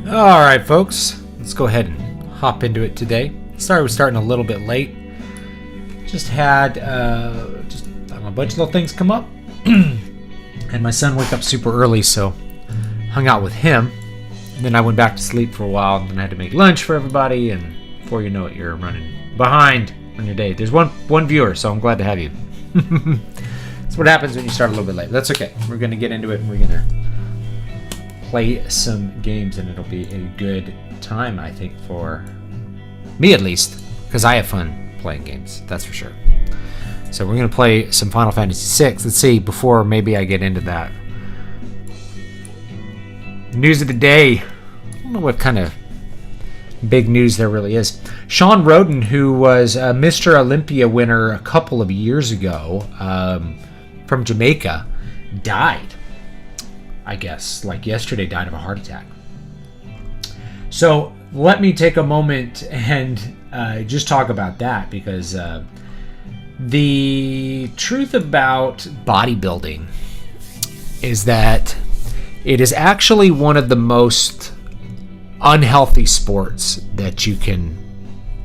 All right, folks, let's go ahead and hop into it today. Sorry we're starting a little bit late. Just had a bunch of little things come up, and my son woke up super early, so hung out with him. And then I went back to sleep for a while, and then I had to make lunch for everybody. And before you know it, you're running behind on your day. There's one viewer, so I'm glad to have you. That's what happens when you start a little bit late. That's okay. We're gonna get into it, and we're gonna play some games, and it'll be a good time, I think, for me at least, because I have fun playing games, that's for sure. So we're going to play some Final Fantasy VI. Let's see, before maybe I get into that. News of the day. I don't know what kind of big news there really is. Sean Roden, who was a Mr. Olympia winner a couple of years ago from Jamaica, died. I guess, like yesterday, died of a heart attack. So let me take a moment and just talk about that, because the truth about bodybuilding is that it is actually one of the most unhealthy sports that you can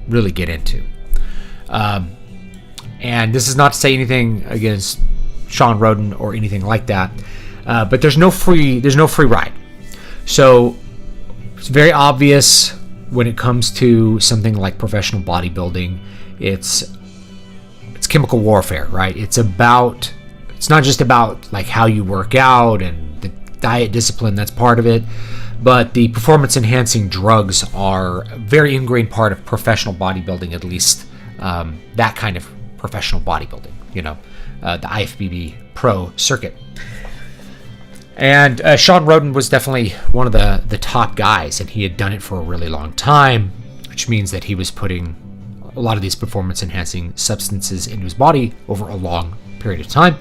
really get into. And this is not to say anything against Sean Roden or anything like that. But there's no free ride. So it's very obvious when it comes to something like professional bodybuilding. It's chemical warfare, right? It's not just about like how you work out and the diet discipline, that's part of it, but the performance enhancing drugs are a very ingrained part of professional bodybuilding, at least that kind of professional bodybuilding, the IFBB pro circuit. And Sean Roden was definitely one of the top guys, and he had done it for a really long time, which means that he was putting a lot of these performance-enhancing substances into his body over a long period of time.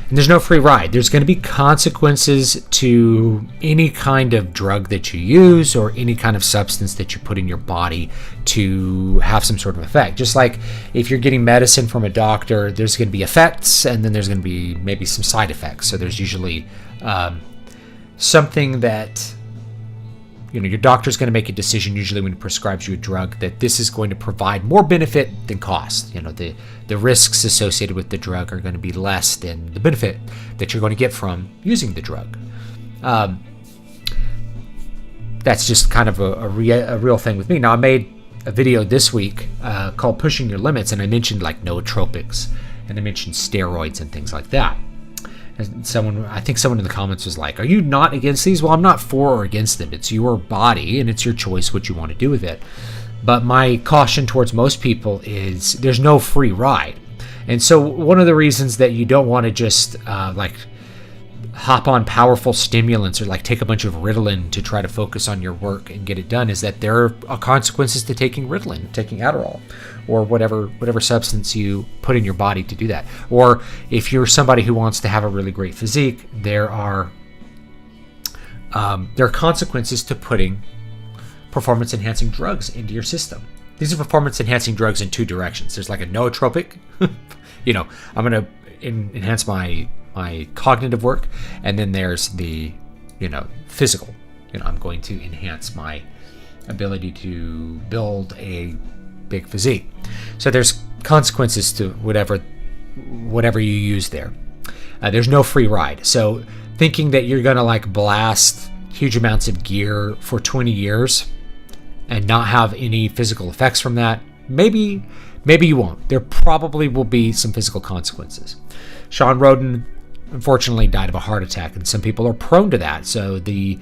And there's no free ride. There's going to be consequences to any kind of drug that you use or any kind of substance that you put in your body to have some sort of effect. Just like if you're getting medicine from a doctor, there's going to be effects, and then there's going to be maybe some side effects. So there's usually something that your doctor's going to make a decision usually when he prescribes you a drug that this is going to provide more benefit than cost. The risks associated with the drug are going to be less than the benefit that you're going to get from using the drug. That's just kind of a real thing with me. Now, I made a video this week called Pushing Your Limits, and I mentioned like nootropics, and I mentioned steroids and things like that. And I think someone in the comments was like, are you not against these? Well, I'm not for or against them. It's your body, and it's your choice what you want to do with it. But my caution towards most people is there's no free ride. And so one of the reasons that you don't want to just hop on powerful stimulants or like take a bunch of Ritalin to try to focus on your work and get it done is that there are consequences to taking Ritalin, taking Adderall, or whatever substance you put in your body to do that. Or if you're somebody who wants to have a really great physique, there are consequences to putting performance-enhancing drugs into your system. These are performance-enhancing drugs in two directions. There's like a nootropic, I'm going to enhance my cognitive work, and then there's the physical. I'm going to enhance my ability to build a big physique. So there's consequences to whatever you use there. There's no free ride. So thinking that you're gonna like blast huge amounts of gear for 20 years and not have any physical effects from that, maybe you won't. There probably will be some physical consequences. Sean Roden unfortunately died of a heart attack, and some people are prone to that. So the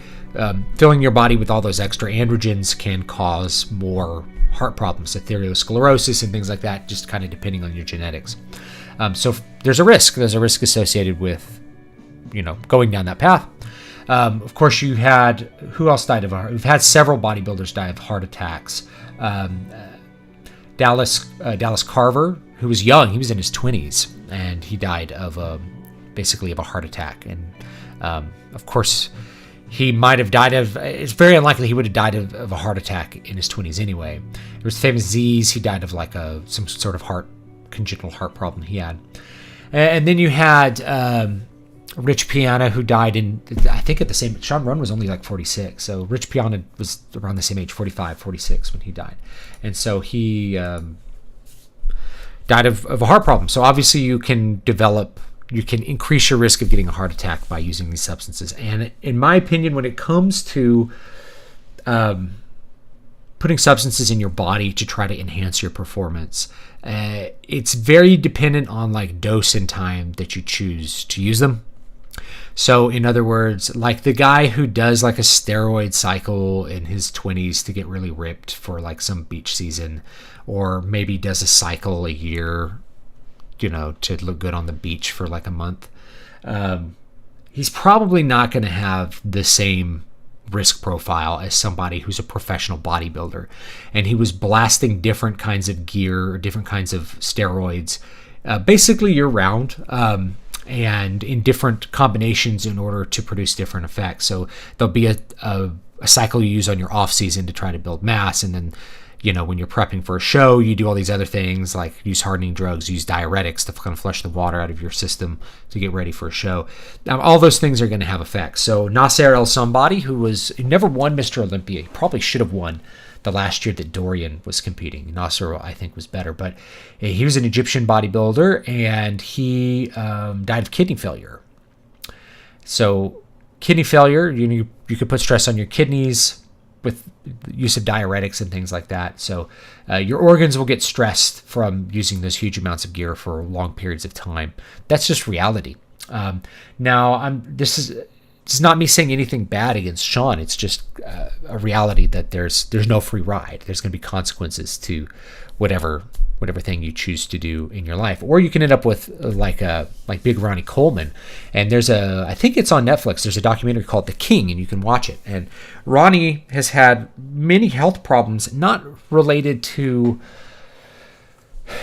filling your body with all those extra androgens can cause more heart problems, atherosclerosis and things like that, just kind of depending on your genetics. So there's a risk associated with going down that path. Of course, you had, who else died of we've had several bodybuilders die of heart attacks. Dallas Carver, who was young, he was in his 20s, and he died of basically of a heart attack. And of course, he might have died of, it's very unlikely he would have died of a heart attack in his 20s anyway. There was famous Z's, he died of like some sort of congenital heart problem he had. And then you had Rich Piana, who died in, I think at the same, Sean Run was only like 46. So Rich Piana was around the same age, 45, 46 when he died. And so he died of a heart problem. So obviously you can increase your risk of getting a heart attack by using these substances. And in my opinion, when it comes to putting substances in your body to try to enhance your performance, it's very dependent on like dose and time that you choose to use them. So in other words, like the guy who does like a steroid cycle in his 20s to get really ripped for like some beach season, or maybe does a cycle a year, to look good on the beach for like a month, he's probably not going to have the same risk profile as somebody who's a professional bodybuilder, and he was blasting different kinds of gear or different kinds of steroids basically year round, and in different combinations in order to produce different effects. So there'll be a cycle you use on your off season to try to build mass, and then when you're prepping for a show, you do all these other things like use hardening drugs, use diuretics to kind of flush the water out of your system to get ready for a show. Now, all those things are going to have effects. So Nasser El Somebody, who never won Mr. Olympia, he probably should have won the last year that Dorian was competing. Nasser, I think, was better, but he was an Egyptian bodybuilder, and he died of kidney failure. So kidney failure, you could put stress on your kidneys with use of diuretics and things like that. So your organs will get stressed from using those huge amounts of gear for long periods of time. That's just reality. Now, this is not me saying anything bad against Sean. It's just a reality that there's no free ride. There's going to be consequences to whatever thing you choose to do in your life, or you can end up with like Big Ronnie Coleman. And I think it's on Netflix. There's a documentary called The King, and you can watch it. And Ronnie has had many health problems, not related to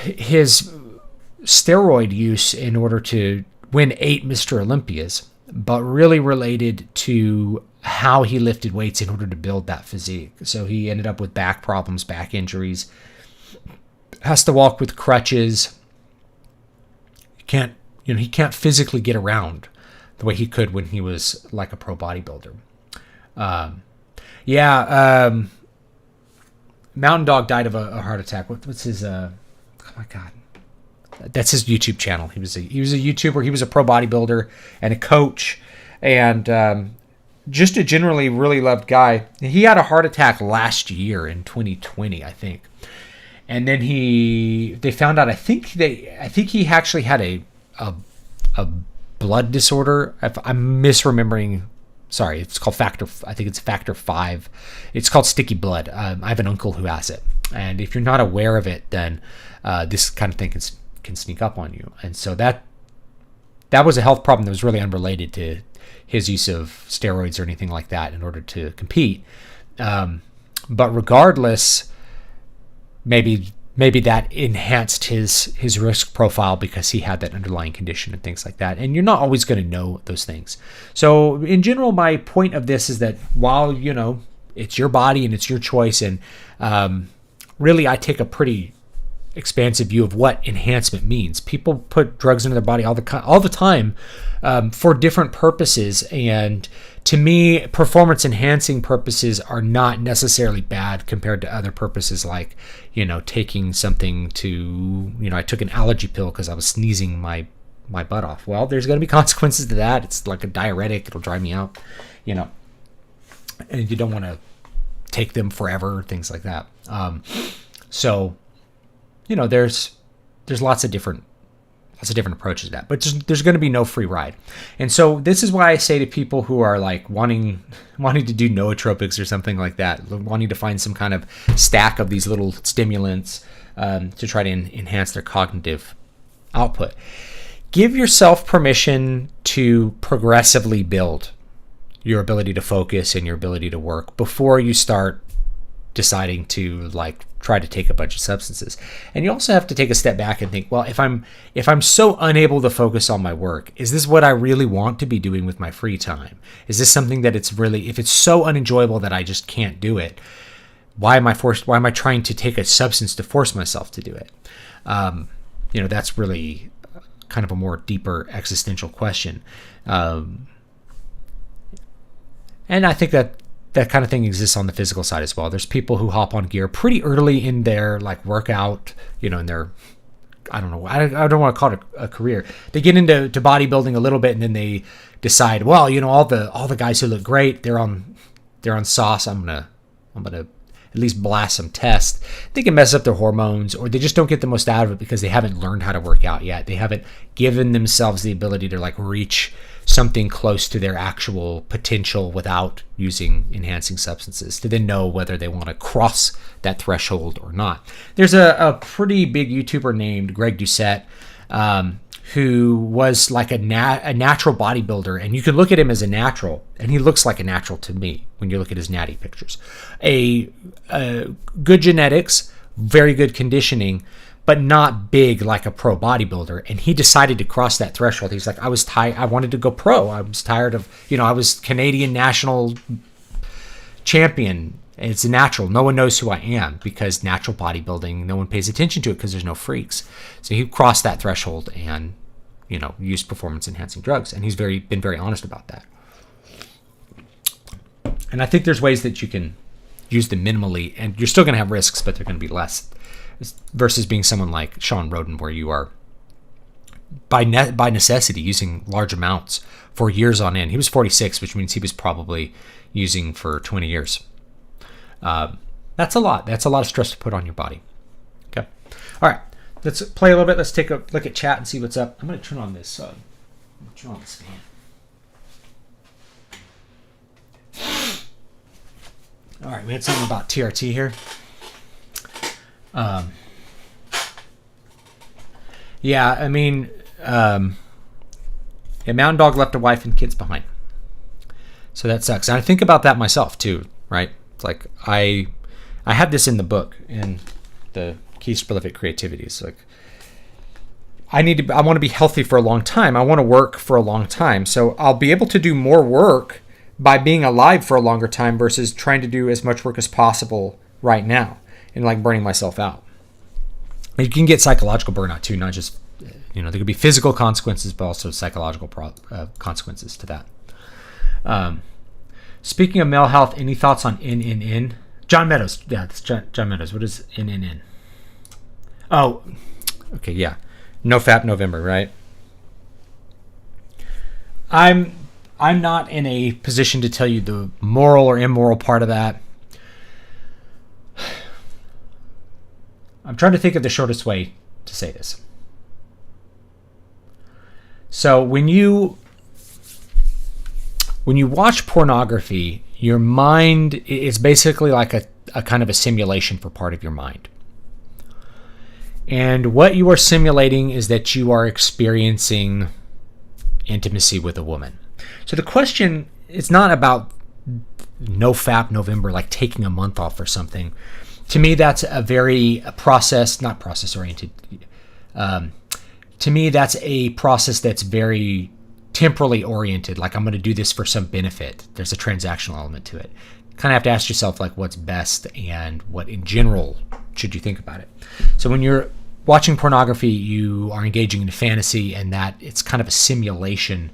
his steroid use in order to win 8 Mr. Olympias, but really related to how he lifted weights in order to build that physique. So he ended up with back problems, back injuries, has to walk with crutches. He can't physically get around the way he could when he was like a pro bodybuilder. Mountain Dog died of a heart attack. What's his oh my god, that's his YouTube channel. He was a YouTuber. He was a pro bodybuilder and a coach, and just a generally really loved guy. He had a heart attack last year in 2020, I think. And then they found out, I think he actually had a blood disorder. If I'm misremembering, sorry, it's called factor 5. It's called sticky blood. I have an uncle who has it. And if you're not aware of it, then this kind of thing can sneak up on you. And so that was a health problem that was really unrelated to his use of steroids or anything like that in order to compete. But regardless, maybe that enhanced his risk profile because he had that underlying condition and things like that. And you're not always going to know those things. So in general, my point of this is that while, it's your body and it's your choice, and really I take a pretty expansive view of what enhancement means. People put drugs into their body all the time for different purposes, and to me, performance enhancing purposes are not necessarily bad compared to other purposes, like taking something to I took an allergy pill because I was sneezing my butt off. Well, there's going to be consequences to that. It's like a diuretic; it'll dry me out, and you don't want to take them forever, things like that. So there's lots of different approaches to that, but there's going to be no free ride. And so this is why I say to people who are like wanting to do nootropics or something like that, wanting to find some kind of stack of these little stimulants to try to enhance their cognitive output. Give yourself permission to progressively build your ability to focus and your ability to work before you start deciding to try to take a bunch of substances. And you also have to take a step back and think, well, if I'm so unable to focus on my work, is this what I really want to be doing with my free time? Is this something that if it's so unenjoyable that I just can't do it, why am I trying to take a substance to force myself to do it? That's really kind of a more deeper existential question. And I think that kind of thing exists on the physical side as well. There's people who hop on gear pretty early in their like workout, in their, I don't know, I don't want to call it a career. They get into bodybuilding a little bit, and then they decide, well, all the guys who look great, they're on sauce. I'm gonna at least blast some tests. They can mess up their hormones, or they just don't get the most out of it because they haven't learned how to work out yet. They haven't given themselves the ability to like reach something close to their actual potential without using enhancing substances to then know whether they want to cross that threshold or not. There's a pretty big YouTuber named Greg Doucette, who was like a natural bodybuilder, and you can look at him as a natural, and he looks like a natural to me when you look at his natty pictures. A good genetics, very good conditioning, but not big like a pro bodybuilder. And he decided to cross that threshold. He's like, I was tired. I wanted to go pro. I was tired of, I was Canadian national champion. It's natural. No one knows who I am because natural bodybuilding, no one pays attention to it because there's no freaks. So he crossed that threshold and, used performance enhancing drugs. And he's been very honest about that. And I think there's ways that you can use them minimally, and you're still going to have risks, but they're going to be less, versus being someone like Sean Roden, where you are by necessity using large amounts for years on end. He was 46, which means he was probably using for 20 years. That's a lot. That's a lot of stress to put on your body. Okay. All right. Let's play a little bit. Let's take a look at chat and see what's up. I'm going to turn on this. Fan. All right. We had something about TRT here. Yeah, I mean, a Mountain Dog left a wife and kids behind. So that sucks. And I think about that myself too, right? It's like I have this in the book, in the Keys to Prolific Creativity. It's like I want to be healthy for a long time. I want to work for a long time. So I'll be able to do more work by being alive for a longer time versus trying to do as much work as possible right now and like burning myself out. You can get psychological burnout too, not just, there could be physical consequences, but also psychological consequences to that. Speaking of male health, any thoughts on NNN? John Meadows. Yeah, it's John Meadows. What is NNN? Oh, okay, yeah. No Fap November, right? I'm not in a position to tell you the moral or immoral part of that. I'm trying to think of the shortest way to say this. So when you watch pornography, your mind is basically like a kind of a simulation for part of your mind. And what you are simulating is that you are experiencing intimacy with a woman. So the question is not about no Fap November, like taking a month off or something. To me, that's a very not process oriented. To me, that's a process that's very temporally oriented. Like I'm going to do this for some benefit. There's a transactional element to it. Kind of have to ask yourself like what's best and what in general should you think about it. So when you're watching pornography, you are engaging in a fantasy, and that it's kind of a simulation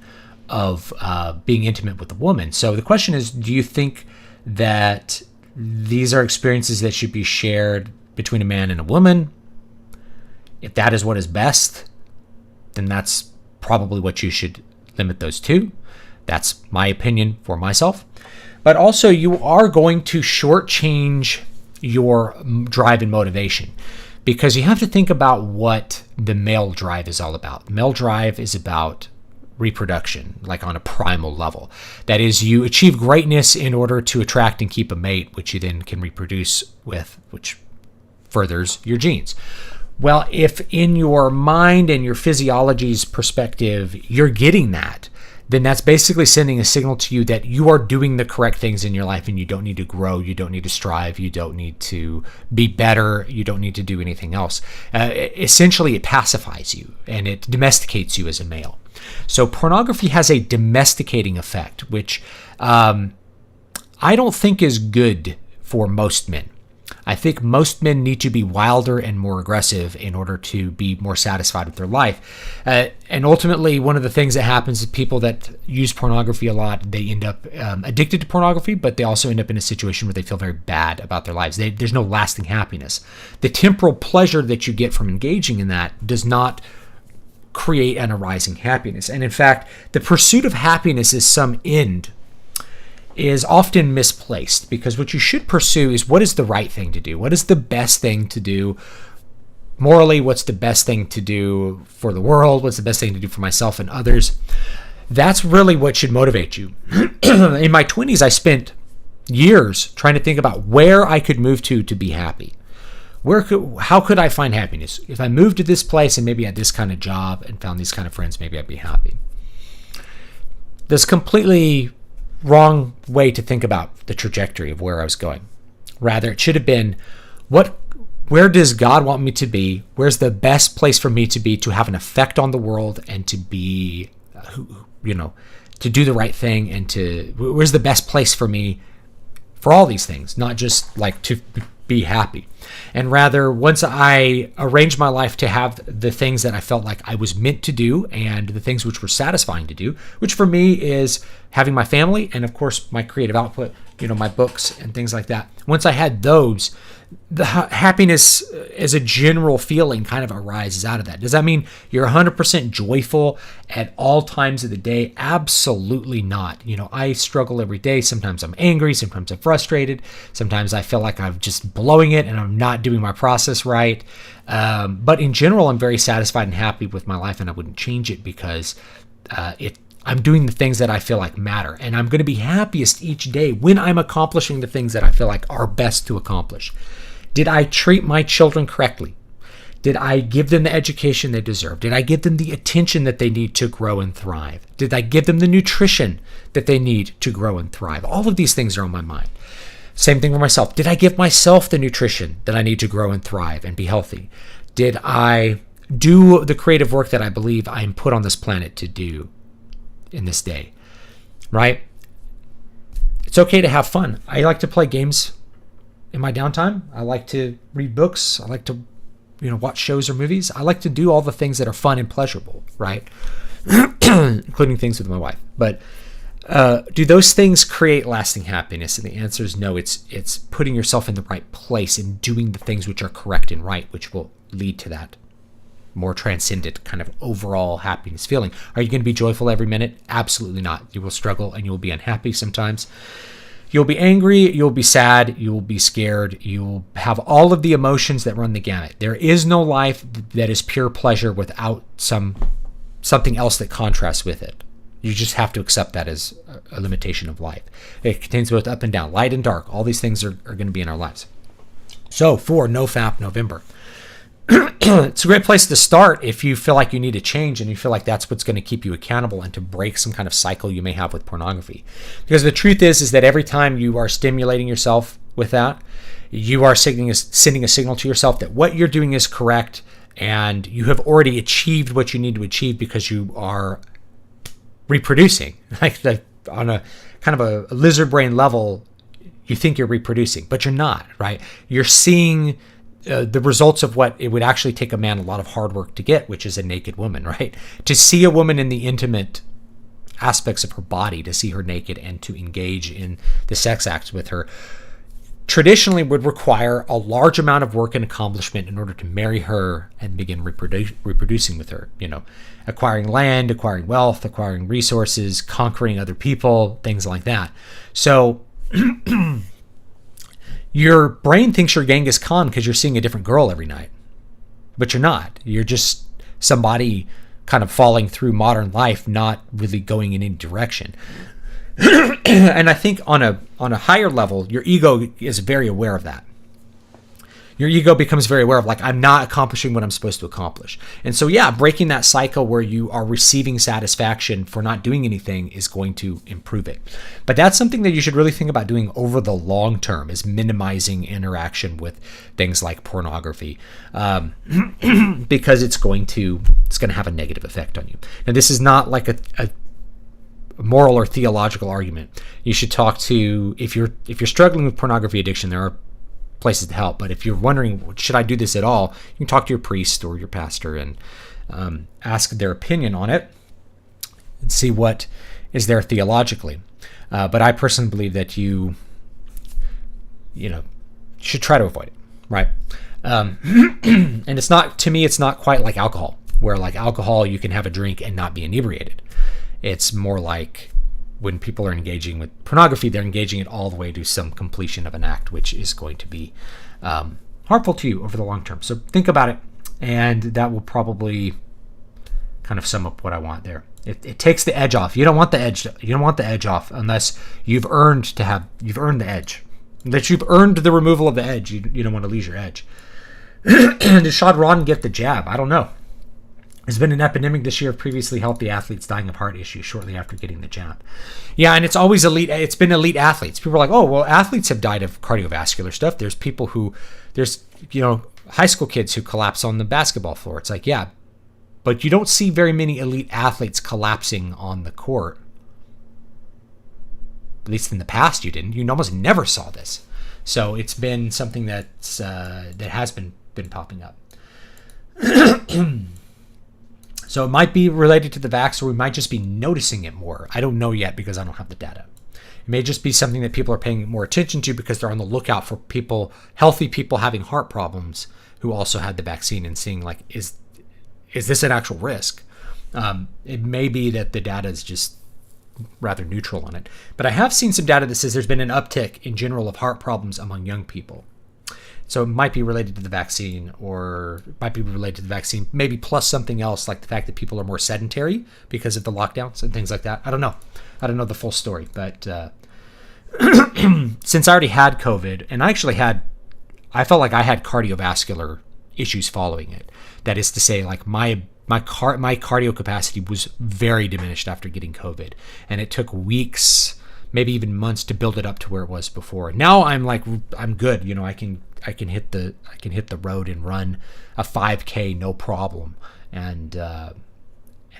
of being intimate with a woman. So the question is, do you think that these are experiences that should be shared between a man and a woman? If that is what is best, then that's probably what you should limit those to. That's my opinion for myself. But also, you are going to shortchange your drive and motivation, because you have to think about what the male drive is all about. Male drive is about reproduction, like on a primal level. That is, you achieve greatness in order to attract and keep a mate, which you then can reproduce with, which furthers your genes. Well, if in your mind and your physiology's perspective, you're getting that, then that's basically sending a signal to you that you are doing the correct things in your life, and you don't need to grow, you don't need to strive, you don't need to be better, you don't need to do anything else. Essentially, it pacifies you and it domesticates you as a male. So pornography has a domesticating effect, which I don't think is good for most men. I think most men need to be wilder and more aggressive in order to be more satisfied with their life. And ultimately, one of the things that happens is people that use pornography a lot, they end up addicted to pornography, but they also end up in a situation where they feel very bad about their lives. There's no lasting happiness. The temporal pleasure that you get from engaging in that does not create an arising happiness. And in fact, the pursuit of happiness as some end is often misplaced, because what you should pursue is what is the right thing to do? What is the best thing to do morally? What's the best thing to do for the world? What's the best thing to do for myself and others? That's really what should motivate you. In my 20s, I spent years trying to think about where I could move to be happy. How could I find happiness? If I moved to this place and maybe had this kind of job and found these kind of friends, maybe I'd be happy. This completely wrong way to think about the trajectory of where I was going. Rather, it should have been, where does God want me to be? Where's the best place for me to be to have an effect on the world and to be, to do the right thing, and where's the best place for me for all these things, not just like to be happy. And rather, once I arranged my life to have the things that I felt like I was meant to do and the things which were satisfying to do, which for me is having my family and, of course, my creative output, my books and things like that. Once I had those, the happiness as a general feeling kind of arises out of that. Does that mean you're 100% joyful at all times of the day? Absolutely not. I struggle every day. Sometimes I'm angry. Sometimes I'm frustrated. Sometimes I feel like I'm just blowing it and I'm not doing my process right. But in general, I'm very satisfied and happy with my life, and I wouldn't change it because I'm doing the things that I feel like matter. And I'm going to be happiest each day when I'm accomplishing the things that I feel like are best to accomplish. Did I treat my children correctly? Did I give them the education they deserve? Did I give them the attention that they need to grow and thrive? Did I give them the nutrition that they need to grow and thrive? All of these things are on my mind. Same thing for myself. Did I give myself the nutrition that I need to grow and thrive and be healthy? Did I do the creative work that I believe I am put on this planet to do in this day? Right? It's okay to have fun. I like to play games in my downtime. I like to read books. I like to, watch shows or movies. I like to do all the things that are fun and pleasurable, right? Including things with my wife. But do those things create lasting happiness? And the answer is no. It's putting yourself in the right place and doing the things which are correct and right, which will lead to that more transcendent kind of overall happiness feeling. Are you going to be joyful every minute? Absolutely not. You will struggle and you will be unhappy sometimes. You'll be angry, you'll be sad, you'll be scared, you'll have all of the emotions that run the gamut. There is no life that is pure pleasure without something else that contrasts with it. You just have to accept that as a limitation of life. It contains both up and down, light and dark. All these things are going to be in our lives. So for NoFap November, it's a great place to start if you feel like you need a change and you feel like that's what's going to keep you accountable and to break some kind of cycle you may have with pornography. Because the truth is that every time you are stimulating yourself with that, you are sending a signal to yourself that what you're doing is correct and you have already achieved what you need to achieve because you are reproducing. On a kind of a lizard brain level, you think you're reproducing, but you're not, right? You're seeing the results of what it would actually take a man a lot of hard work to get, which is a naked woman, right? To see a woman in the intimate aspects of her body, to see her naked and to engage in the sex acts with her, traditionally would require a large amount of work and accomplishment in order to marry her and begin reproducing with her. Acquiring land, acquiring wealth, acquiring resources, conquering other people, things like that. So your brain thinks you're Genghis Khan because you're seeing a different girl every night. But you're not. You're just somebody kind of falling through modern life, not really going in any direction. And I think on a higher level, your ego is very aware of that. Your ego becomes very aware of, I'm not accomplishing what I'm supposed to accomplish. And so, breaking that cycle where you are receiving satisfaction for not doing anything is going to improve it. But that's something that you should really think about doing over the long term, is minimizing interaction with things like pornography, because it's going to have a negative effect on you. Now, this is not like a moral or theological argument. You should talk to, if you're struggling with pornography addiction, there are places to help. But if you're wondering, should I do this at all, you can talk to your priest or your pastor and ask their opinion on it and see what is there theologically. But I personally believe that you should try to avoid it, right? And it's not, to me, it's not quite like alcohol, where like alcohol, you can have a drink and not be inebriated. It's more like when people are engaging with pornography, they're engaging it all the way to some completion of an act, which is going to be harmful to you over the long term. So think about it, and that will probably kind of sum up what I want there. It takes the edge off. You don't want the edge. You don't want the edge off unless you've earned the edge. That you've earned the removal of the edge. You don't want to lose your edge. Did Shad Ron get the jab? I don't know. There's been an epidemic this year of previously healthy athletes dying of heart issues shortly after getting the jab. Yeah, and it's always elite. It's been elite athletes. People are like, oh, well, athletes have died of cardiovascular stuff. There's high school kids who collapse on the basketball floor. It's like, yeah, but you don't see very many elite athletes collapsing on the court. At least in the past, you didn't. You almost never saw this. So it's been something that has been popping up. So it might be related to the vax, or we might just be noticing it more. I don't know yet because I don't have the data. It may just be something that people are paying more attention to because they're on the lookout for healthy people having heart problems who also had the vaccine, and seeing like, is this an actual risk? It may be that the data is just rather neutral on it. But I have seen some data that says there's been an uptick in general of heart problems among young people. So it might be related to the vaccine, or it might be related to the vaccine, maybe plus something else, like the fact that people are more sedentary because of the lockdowns and things like that. I don't know. I don't know the full story. But since I already had COVID, and I felt like I had cardiovascular issues following it. That is to say, like my cardio capacity was very diminished after getting COVID, and it took weeks, maybe even months, to build it up to where it was before. Now I'm good. I can hit the road and run a 5K no problem, and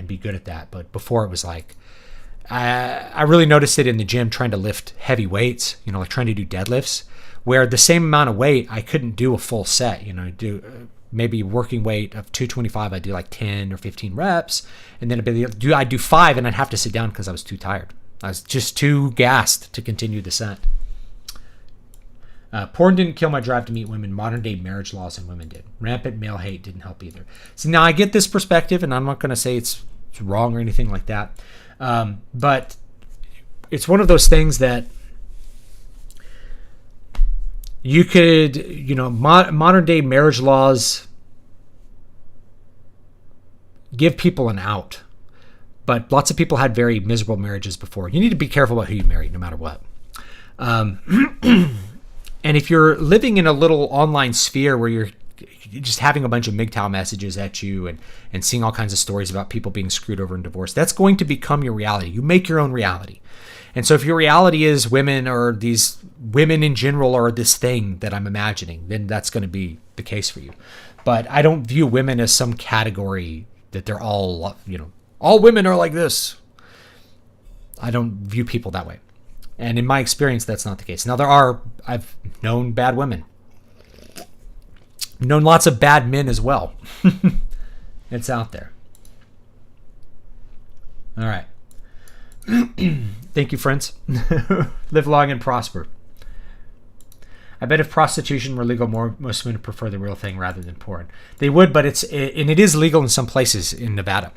be good at that. But before, it was like I really noticed it in the gym trying to lift heavy weights. Like trying to do deadlifts, where the same amount of weight I couldn't do a full set. Do maybe working weight of 225, I'd do like 10 or 15 reps, and then I'd do 5, and I'd have to sit down because I was too tired. I was just too gassed to continue the set. Porn didn't kill my drive to meet women. Modern day marriage laws and women did. Rampant male hate didn't help either. So now I get this perspective, and I'm not going to say it's wrong or anything like that. But it's one of those things that you could, modern day marriage laws give people an out. But lots of people had very miserable marriages before. You need to be careful about who you marry, no matter what. And if you're living in a little online sphere where you're just having a bunch of MGTOW messages at you and seeing all kinds of stories about people being screwed over in divorce, that's going to become your reality. You make your own reality. And so if your reality is women, or these women in general are this thing that I'm imagining, then that's going to be the case for you. But I don't view women as some category that they're all, all women are like this. I don't view people that way. And in my experience, that's not the case. Now, I've known bad women. Known lots of bad men as well. It's out there. All right. Thank you, friends. Live long and prosper. I bet if prostitution were legal, most women prefer the real thing rather than porn. They would, but it is legal in some places in Nevada.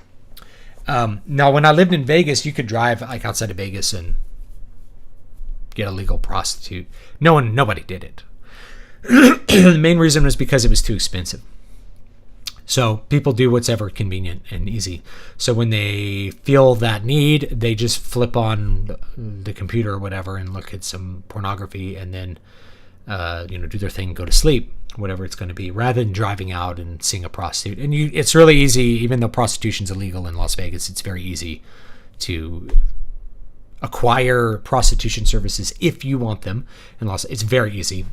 Now, when I lived in Vegas, you could drive like outside of Vegas and get a legal prostitute. Nobody did it. The main reason was because it was too expensive. So people do what's ever convenient and easy. So when they feel that need, they just flip on the computer or whatever and look at some pornography, and then do their thing, go to sleep, whatever it's going to be, rather than driving out and seeing a prostitute. And it's really easy, even though prostitution's illegal in Las Vegas, it's very easy to acquire prostitution services if you want them in Las. It's very easy,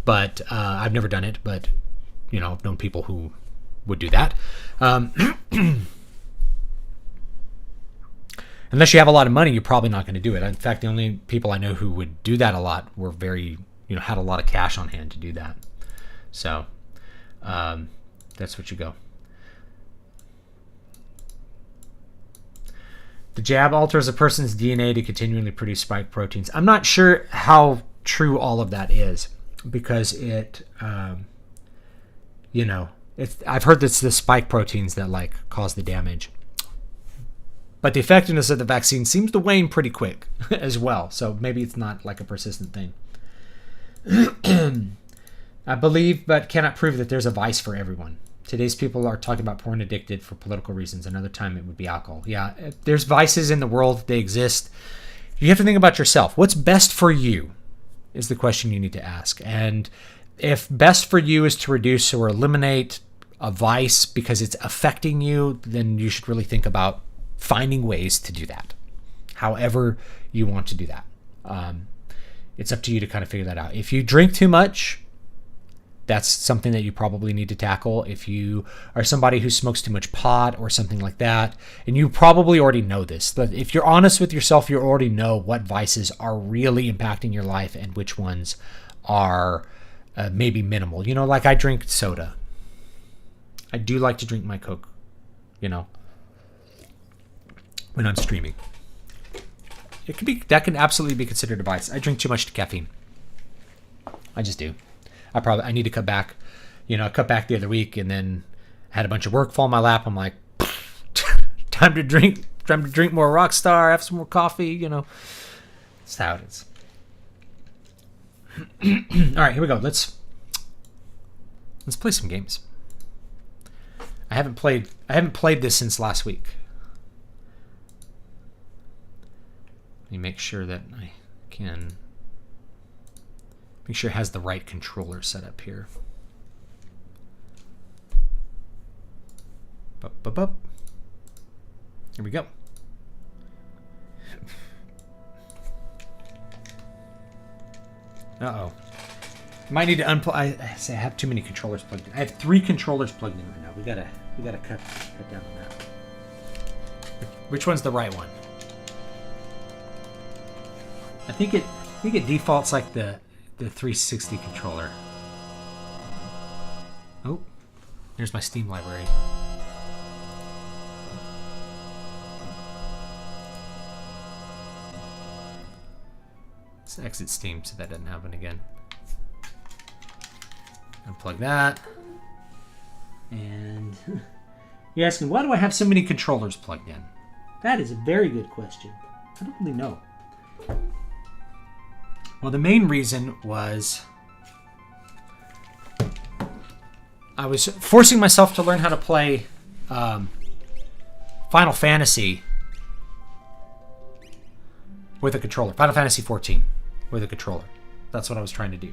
but I've never done it. But I've known people who would do that. Unless you have a lot of money, you're probably not going to do it. In fact, the only people I know who would do that a lot were very had a lot of cash on hand to do that. So that's what you go. The jab alters a person's DNA to continually produce spike proteins. I'm not sure how true all of that is, because I've heard it's the spike proteins that like cause the damage. But the effectiveness of the vaccine seems to wane pretty quick as well. So maybe it's not like a persistent thing. I believe, but cannot prove, that there's a vice for everyone. Today's people are talking about porn addicted for political reasons. Another time it would be alcohol. Yeah, there's vices in the world. They exist. You have to think about yourself. What's best for you is the question you need to ask. And if best for you is to reduce or eliminate a vice because it's affecting you, then you should really think about finding ways to do that, however you want to do that. It's up to you to kind of figure that out. If you drink too much, that's something that you probably need to tackle. If you are somebody who smokes too much pot or something like that, and you probably already know this, but if you're honest with yourself, you already know what vices are really impacting your life and which ones are maybe minimal. Like I drink soda. I do like to drink my Coke, when I'm streaming. That can absolutely be considered a vice. I drink too much caffeine. I just do. I need to cut back. I cut back the other week and then had a bunch of work fall in my lap. I'm like, time to drink more Rockstar, have some more coffee, That's how it is. All right, here we go. Let's play some games. I haven't played this since last week. Let me make sure that I can make sure it has the right controller set up here. Here we go. Uh-oh. Might need to unplug. I have too many controllers plugged in. I have 3 controllers plugged in right now. We gotta cut down on that. Which one's the right one? I think it defaults like the 360 controller. Oh, there's my Steam library. Let's exit Steam so that doesn't happen again. Unplug that. And you're asking, why do I have so many controllers plugged in? That is a very good question. I don't really know. Well, the main reason was I was forcing myself to learn how to play Final Fantasy with a controller. Final Fantasy 14 with a controller. That's what I was trying to do.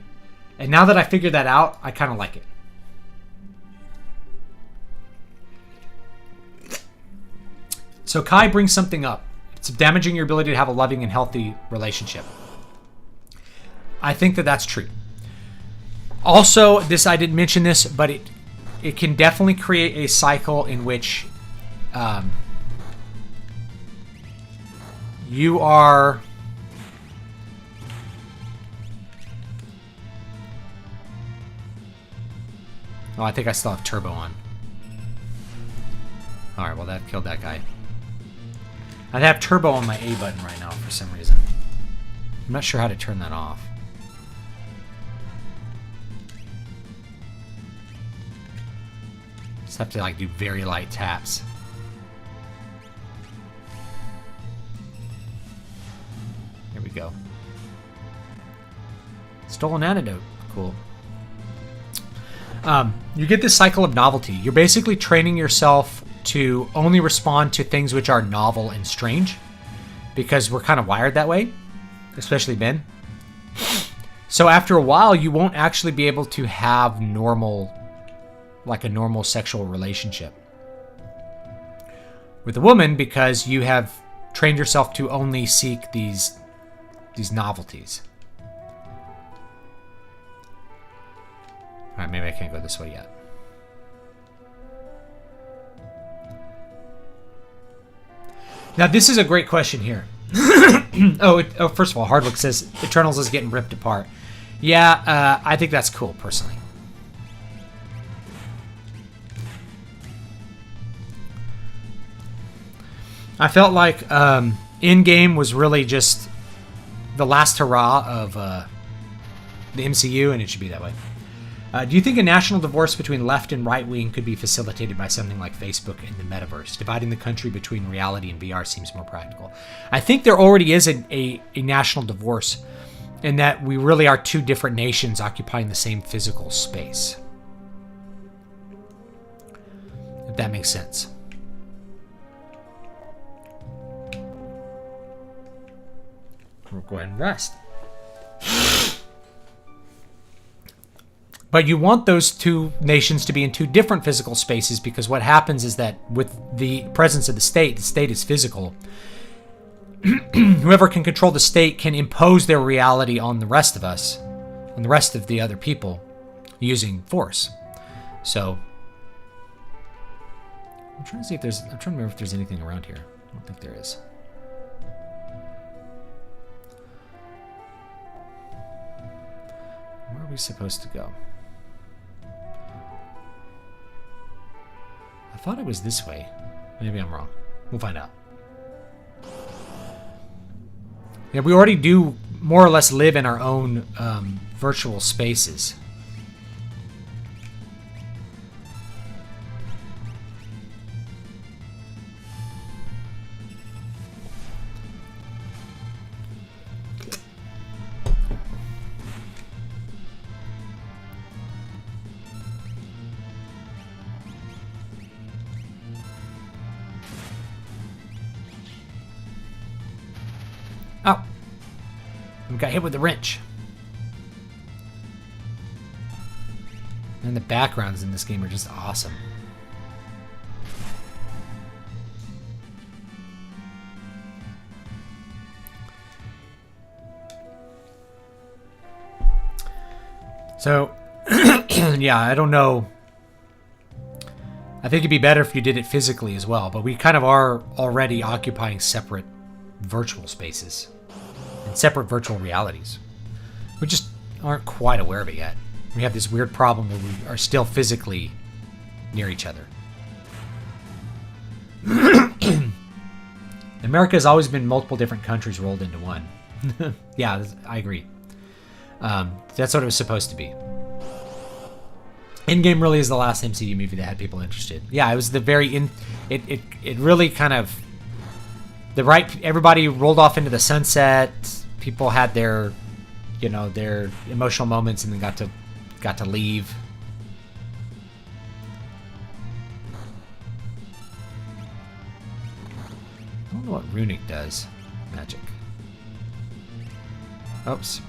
And now that I figured that out, I kind of like it. So Kai brings something up. It's damaging your ability to have a loving and healthy relationship. I think that that's true. Also, I didn't mention this, but it can definitely create a cycle in which you are Oh, I think I still have turbo on. Alright, well that killed that guy. I have turbo on my A button right now for some reason. I'm not sure how to turn that off. Just have to like do very light taps. There we go. Stolen antidote. Cool. You get this cycle of novelty. You're basically training yourself to only respond to things which are novel and strange, because we're kind of wired that way, especially men. So after a while, you won't actually be able to have a normal sexual relationship with a woman, because you have trained yourself to only seek these novelties. Alright, maybe I can't go this way yet. Now, this is a great question here. First of all, Hardwick says Eternals is getting ripped apart. Yeah, I think that's cool, personally. I felt like in-game was really just the last hurrah of the MCU, and it should be that way. Do you think a national divorce between left and right wing could be facilitated by something like Facebook and the metaverse? Dividing the country between reality and VR seems more practical. I think there already is a national divorce in that we really are two different nations occupying the same physical space. If that makes sense. We'll go ahead and rest. But you want those two nations to be in two different physical spaces, because what happens is that with the presence of the state is physical. Whoever can control the state can impose their reality on the rest of us, on the rest of the other people, using force. So, I'm trying to remember if there's anything around here. I don't think there is. Where are we supposed to go? I thought it was this way. Maybe I'm wrong. We'll find out. Yeah, we already do more or less live in our own virtual spaces. Oh. We got hit with the wrench. And the backgrounds in this game are just awesome. So, yeah, I don't know. I think it'd be better if you did it physically as well, but we kind of are already occupying separate virtual spaces and separate virtual realities. We just aren't quite aware of it yet. We have this weird problem where we are still physically near each other. America has always been multiple different countries rolled into one. Yeah, I agree. That's what it was supposed to be. Endgame really is the last MCU movie that had people interested. Yeah, it was the very it really kind of everybody rolled off into the sunset. People had their, their emotional moments and then got to leave. I don't know what Runic does. Magic. Oops.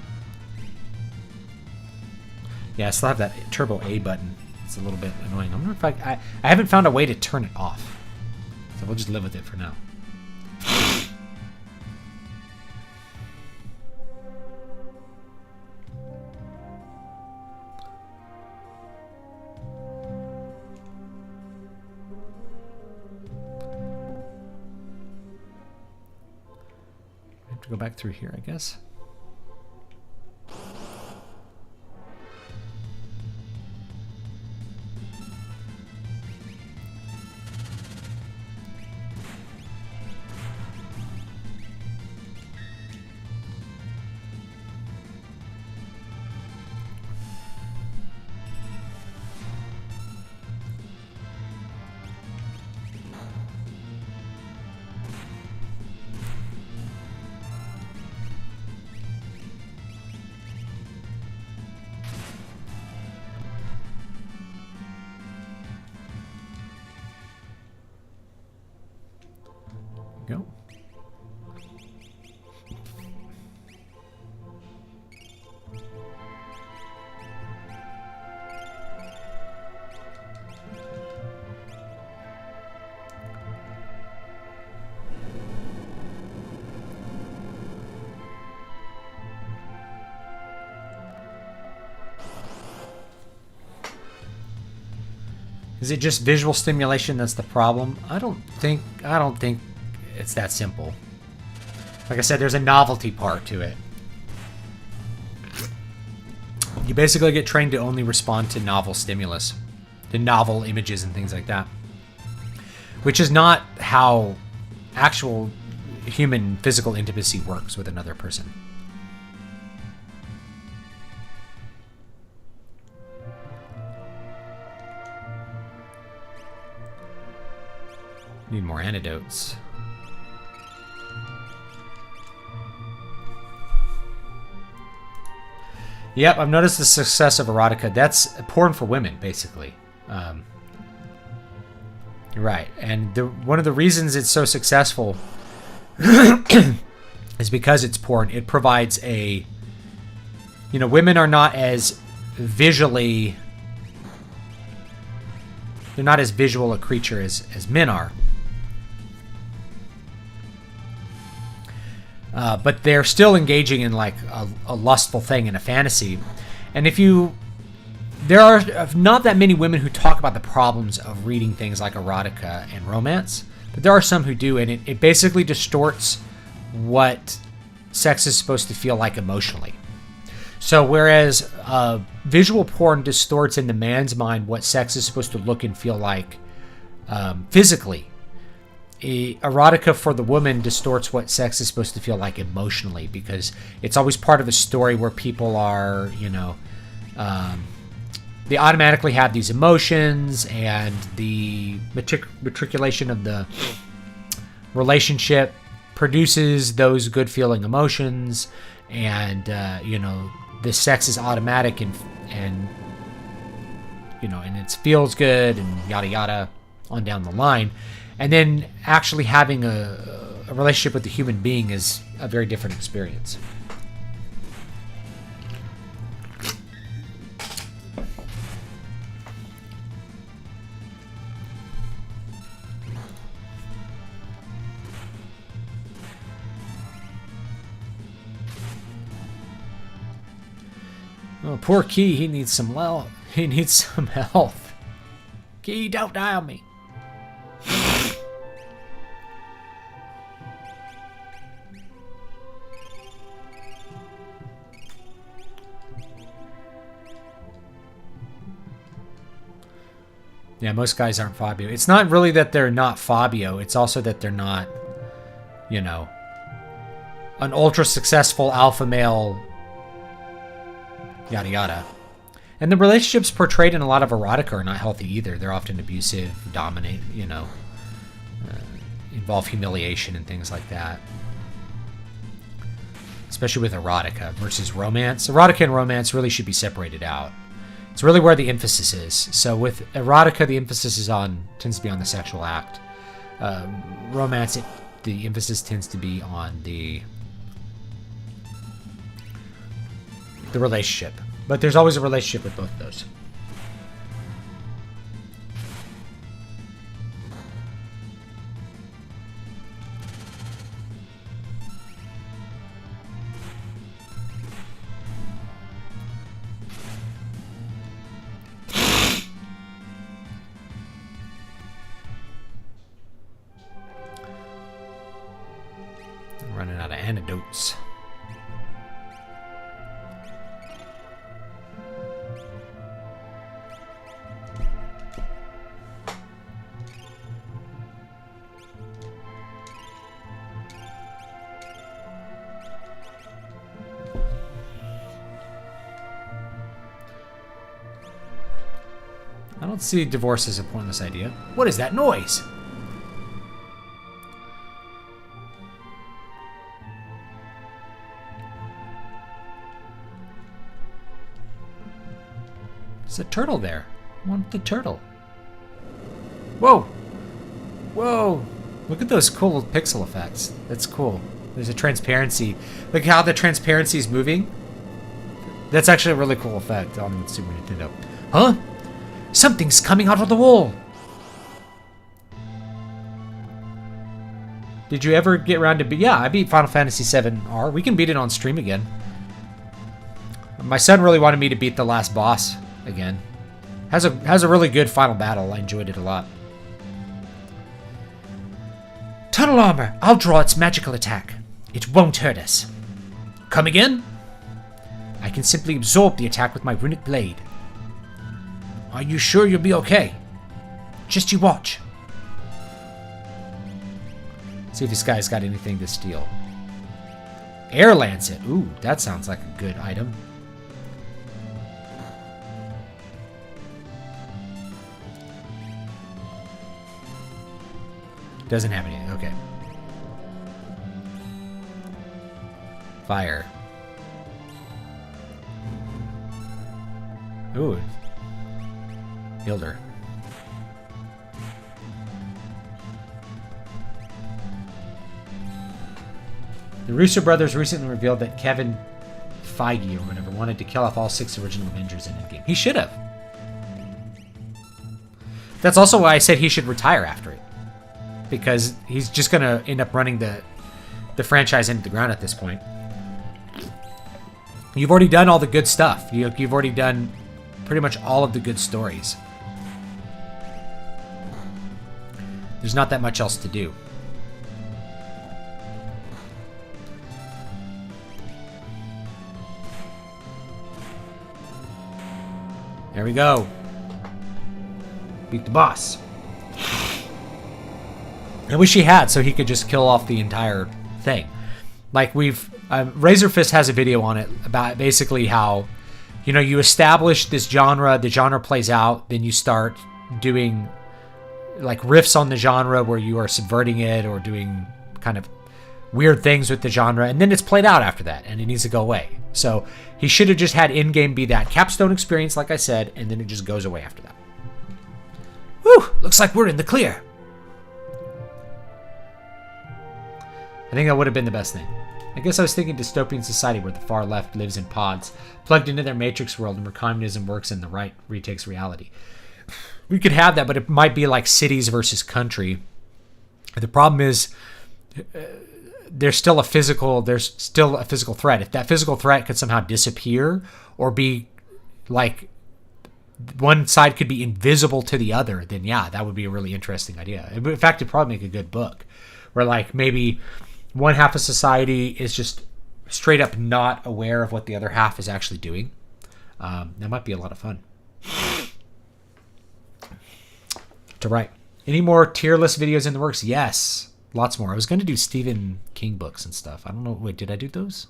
Yeah, I still have that Turbo A button. It's a little bit annoying. I wonder if I haven't found a way to turn it off. So we'll just live with it for now. I have to go back through here, I guess. Go. Is it just visual stimulation that's the problem? I don't think it's that simple. Like I said, there's a novelty part to it. You basically get trained to only respond to novel stimulus, to novel images and things like that, which is not how actual human physical intimacy works with another person. Need more antidotes. Yep, I've noticed the success of erotica. That's porn for women, basically. Right, and one of the reasons it's so successful is because it's porn. It provides a... You know, women are not as visually... They're not as visual a creature as men are. But they're still engaging in like a lustful thing and a fantasy. And there are not that many women who talk about the problems of reading things like erotica and romance, but there are some who do, and it basically distorts what sex is supposed to feel like emotionally. So whereas visual porn distorts in the man's mind what sex is supposed to look and feel like physically, erotica for the woman distorts what sex is supposed to feel like emotionally, because it's always part of a story where people are, you know, they automatically have these emotions, and the matriculation of the relationship produces those good feeling emotions, and you know, the sex is automatic and you know, and it feels good and yada yada on down the line. And then actually having a relationship with the human being is a very different experience. Oh, poor Key. He needs some health. Key, don't die on me. Yeah, most guys aren't Fabio. It's not really that they're not Fabio. It's also that they're not, you know, an ultra successful alpha male, yada yada. And the relationships portrayed in a lot of erotica are not healthy either. They're often abusive, dominate, you know, involve humiliation and things like that. Especially with erotica versus romance. Erotica and romance really should be separated out. It's really where the emphasis is. So with erotica, the emphasis tends to be on the sexual act. Romance, the emphasis tends to be on the relationship. But there's always a relationship with both of those. I'm running out of antidotes. I don't see divorce as a pointless idea. What is that noise? There's a turtle there. I want the turtle. Whoa! Whoa! Look at those cool pixel effects. That's cool. There's a transparency. Look how the transparency is moving. That's actually a really cool effect on the Super Nintendo. Huh? Something's coming out of the wall. Did you ever get around to yeah, I beat Final Fantasy VII R. We can beat it on stream again. My son really wanted me to beat the last boss again. Has a really good final battle. I enjoyed it a lot. Tunnel armor. I'll draw its magical attack. It won't hurt us. Come again? I can simply absorb the attack with my runic blade. Are you sure you'll be okay? Just you watch. See if this guy's got anything to steal. Air Lancet. Ooh, that sounds like a good item. Doesn't have anything. Okay. Fire. Ooh. Hilder. The Russo brothers recently revealed that Kevin Feige or whatever wanted to kill off all 6 original Avengers in Endgame. He should have. That's also why I said he should retire after it. Because he's just going to end up running the franchise into the ground at this point. You've already done all the good stuff. You've already done pretty much all of the good stories. There's not that much else to do. There we go. Beat the boss. I wish he had, so he could just kill off the entire thing. Like Razor Fist has a video on it about basically how, you establish this genre, the genre plays out, then you start doing like riffs on the genre where you are subverting it or doing kind of weird things with the genre, and then it's played out after that, and it needs to go away. So he should have just had in-game be that capstone experience, like I said, and then it just goes away after that. Whew! Looks like we're in the clear. I think that would have been the best thing. I guess I was thinking dystopian society where the far left lives in pods, plugged into their matrix world, and where communism works and the right retakes reality. We could have that, but it might be like cities versus country. The problem is there's still a physical threat. If that physical threat could somehow disappear or be like one side could be invisible to the other, then yeah, that would be a really interesting idea. In fact, it'd probably make a good book where like maybe one half of society is just straight up not aware of what the other half is actually doing. That might be a lot of fun to write. Any more tier list videos in the works? Yes, lots more. I was going to do Stephen King books and stuff. I don't know. Wait, did I do those?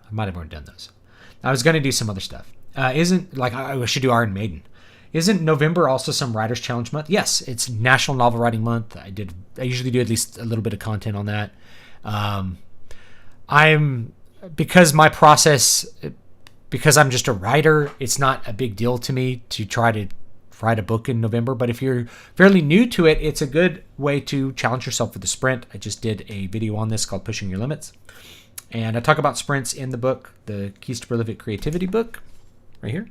I might have already done those. I was going to do some other stuff. Isn't like I should do Iron Maiden. Isn't November also some Writers Challenge month? Yes, it's National Novel Writing Month. I usually do at least a little bit of content on that. Because I'm just a writer, it's not a big deal to me to try to write a book in November. But if you're fairly new to it, it's a good way to challenge yourself for the sprint. I just did a video on this called Pushing Your Limits. And I talk about sprints in the book, the Keys to Prolific Creativity book, right here.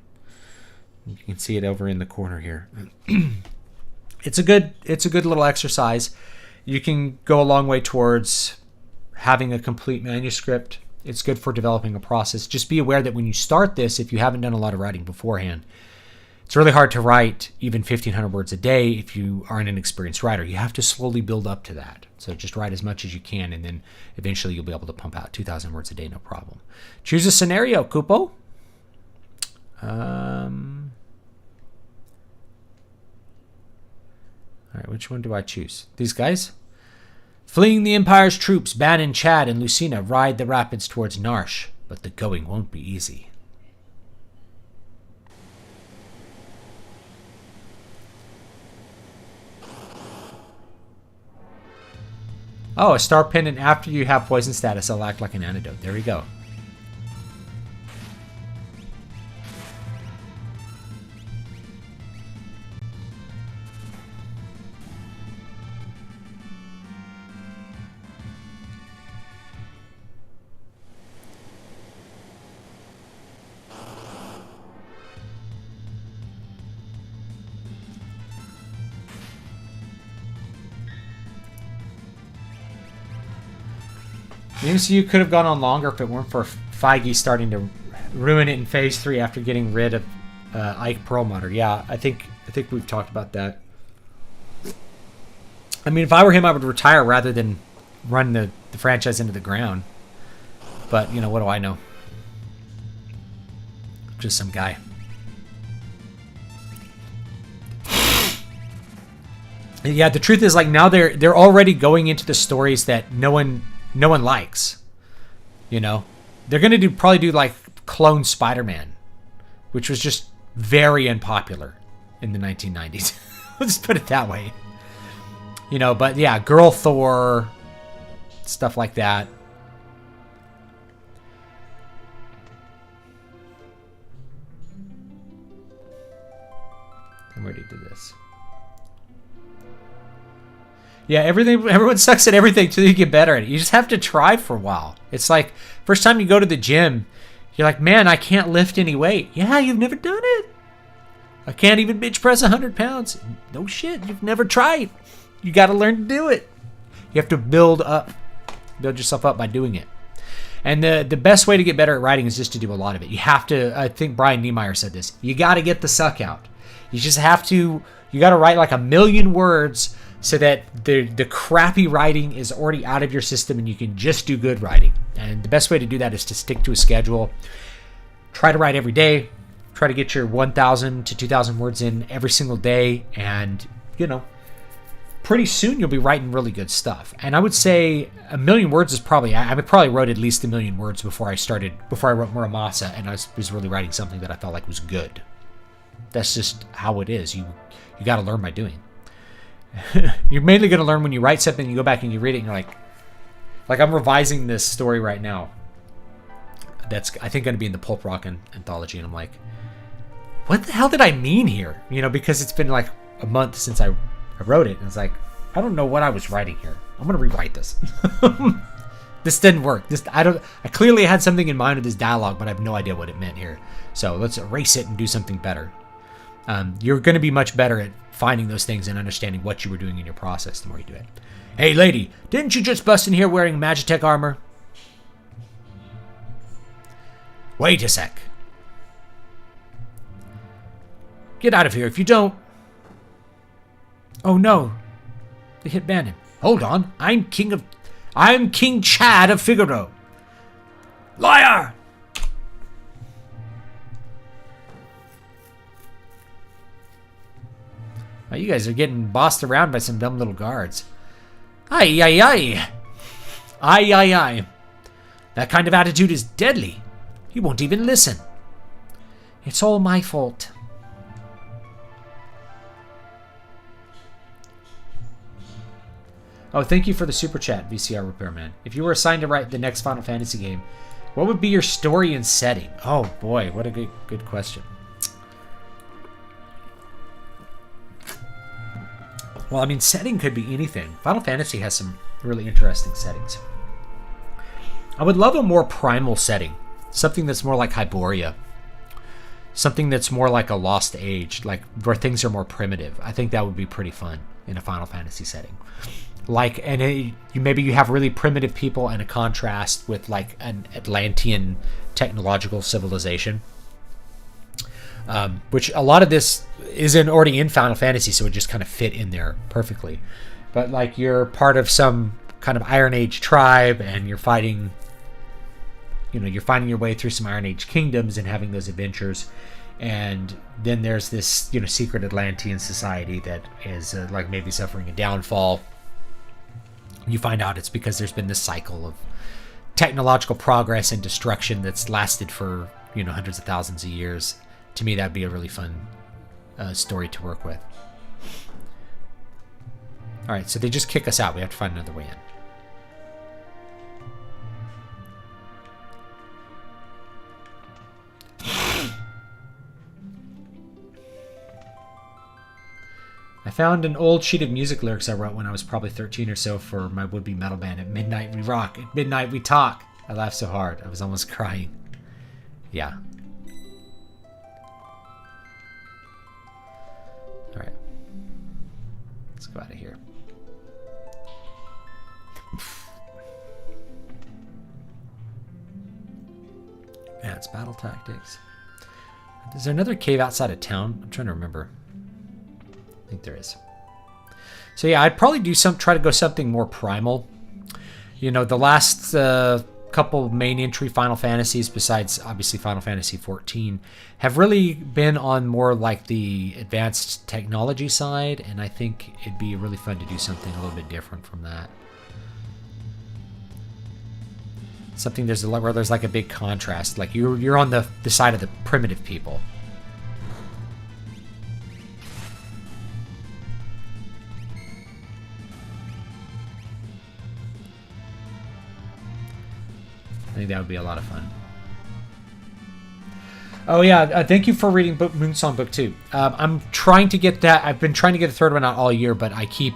You can see it over in the corner here. It's a good little exercise. You can go a long way towards having a complete manuscript. It's good for developing a process. Just be aware that when you start this, if you haven't done a lot of writing beforehand, it's really hard to write even 1,500 words a day if you aren't an experienced writer. You have to slowly build up to that. So just write as much as you can, and then eventually you'll be able to pump out 2,000 words a day, no problem. Choose a scenario, Kupo. All right, which one do I choose? These guys? Fleeing the Empire's troops, Bannon, Chad, and Lucina ride the rapids towards Narsh, but the going won't be easy. Oh, a star pendant after you have poison status, it'll act like an antidote. There we go. The MCU could have gone on longer if it weren't for Feige starting to ruin it in Phase 3 after getting rid of Ike Perlmutter. Yeah, I think we've talked about that. I mean, if I were him, I would retire rather than run the franchise into the ground. But, you know, what do I know? Just some guy. Yeah, the truth is, like, now they're already going into the stories that no one likes. You know? They're going to probably do like clone Spider-Man, which was just very unpopular in the 1990s. Let's put it that way. You know, but yeah, Girl Thor, stuff like that. I'm ready to do this. Yeah, everyone sucks at everything till you get better at it. You just have to try for a while. It's like, first time you go to the gym, you're like, man, I can't lift any weight. Yeah, you've never done it. I can't even bench press 100 pounds. No shit, you've never tried. You got to learn to do it. You have to build yourself up by doing it. And the best way to get better at writing is just to do a lot of it. You have to, I think Brian Niemeyer said this, you got to get the suck out. You just have to, you got to write like 1,000,000 words so that the crappy writing is already out of your system and you can just do good writing. And the best way to do that is to stick to a schedule. Try to write every day. Try to get your 1,000 to 2,000 words in every single day. And, you know, pretty soon you'll be writing really good stuff. And I would say 1,000,000 words is probably, I probably wrote at least 1,000,000 words before I wrote Muramasa, and I was really writing something that I felt like was good. That's just how it is. You got to learn by doing. You're mainly going to learn when you write something, you go back and you read it, and you're like I'm revising this story right now. That's, I think, going to be in the Pulp Rock anthology, and I'm like, what the hell did I mean here? You know, because it's been like a month since I wrote it, and it's like, I don't know what I was writing here. I'm going to rewrite this. This didn't work. I clearly had something in mind with this dialogue, but I have no idea what it meant here. So let's erase it and do something better. You're going to be much better at finding those things and understanding what you were doing in your process the more you do it. Hey, lady, didn't you just bust in here wearing Magitech armor? Wait a sec. Get out of here if you don't. Oh no, they hit Bandit. Hold on, I'm King Chad of Figaro. Liar! Oh, you guys are getting bossed around by some dumb little guards. Aye, aye, aye. Aye, aye, aye. That kind of attitude is deadly. He won't even listen. It's all my fault. Oh, thank you for the super chat, VCR Repairman. If you were assigned to write the next Final Fantasy game, what would be your story and setting? Oh boy, what a good question. Well, I mean, setting could be anything. Final Fantasy has some really interesting settings. I would love a more primal setting. Something that's more like Hyboria. Something that's more like a Lost Age, like where things are more primitive. I think that would be pretty fun in a Final Fantasy setting. Like, and maybe you have really primitive people and a contrast with like an Atlantean technological civilization. Which a lot of this is already in Final Fantasy, so it just kind of fit in there perfectly. But like you're part of some kind of Iron Age tribe, and you're fighting, you're finding your way through some Iron Age kingdoms and having those adventures. And then there's this, secret Atlantean society that is like maybe suffering a downfall. You find out it's because there's been this cycle of technological progress and destruction that's lasted for, hundreds of thousands of years. To me, that'd be a really fun story to work with. All right, so they just kick us out. We have to find another way in. I found an old sheet of music lyrics I wrote when I was probably 13 or so for my would-be metal band. At midnight we rock, at midnight we talk. I laughed so hard, I was almost crying. Yeah. Alright. Let's go out of here. Yeah, it's battle tactics. Is there another cave outside of town? I'm trying to remember. I think there is. So yeah, I'd probably try to go something more primal. The last couple main entry Final Fantasies, besides obviously Final Fantasy 14, have really been on more like the advanced technology side, and I think it'd be really fun to do something a little bit different from that. Something where there's like a big contrast, like you're on the side of the primitive people. I think that would be a lot of fun. Oh yeah, thank you for reading Moonsong Book 2. I'm trying to get that. I've been trying to get the third one out all year, but I keep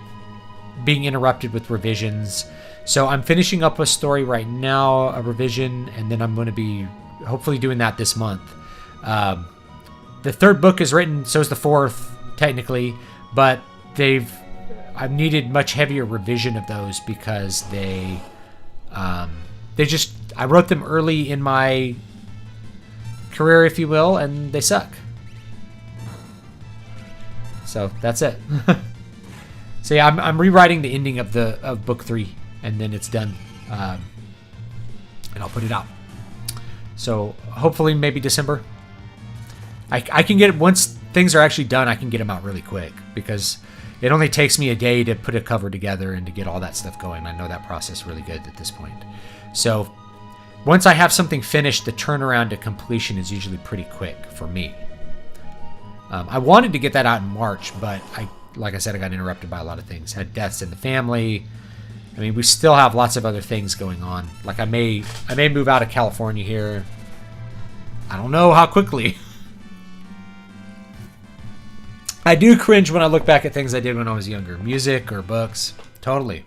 being interrupted with revisions. So I'm finishing up a story right now, a revision, and then I'm going to be hopefully doing that this month. The third book is written, so is the fourth, technically, but I've needed much heavier revision of those because I wrote them early in my career, if you will, and they suck. So that's it. So yeah, I'm rewriting the ending of book 3, and then it's done, and I'll put it out. So hopefully maybe December. I can get it once things are actually done. I can get them out really quick because it only takes me a day to put a cover together and to get all that stuff going. I know that process really good at this point. So once I have something finished, the turnaround to completion is usually pretty quick for me. I wanted to get that out in March, but like I said, I got interrupted by a lot of things. Had deaths in the family. I mean, we still have lots of other things going on. Like I may move out of California here. I don't know how quickly. I do cringe when I look back at things I did when I was younger. Music or books. Totally.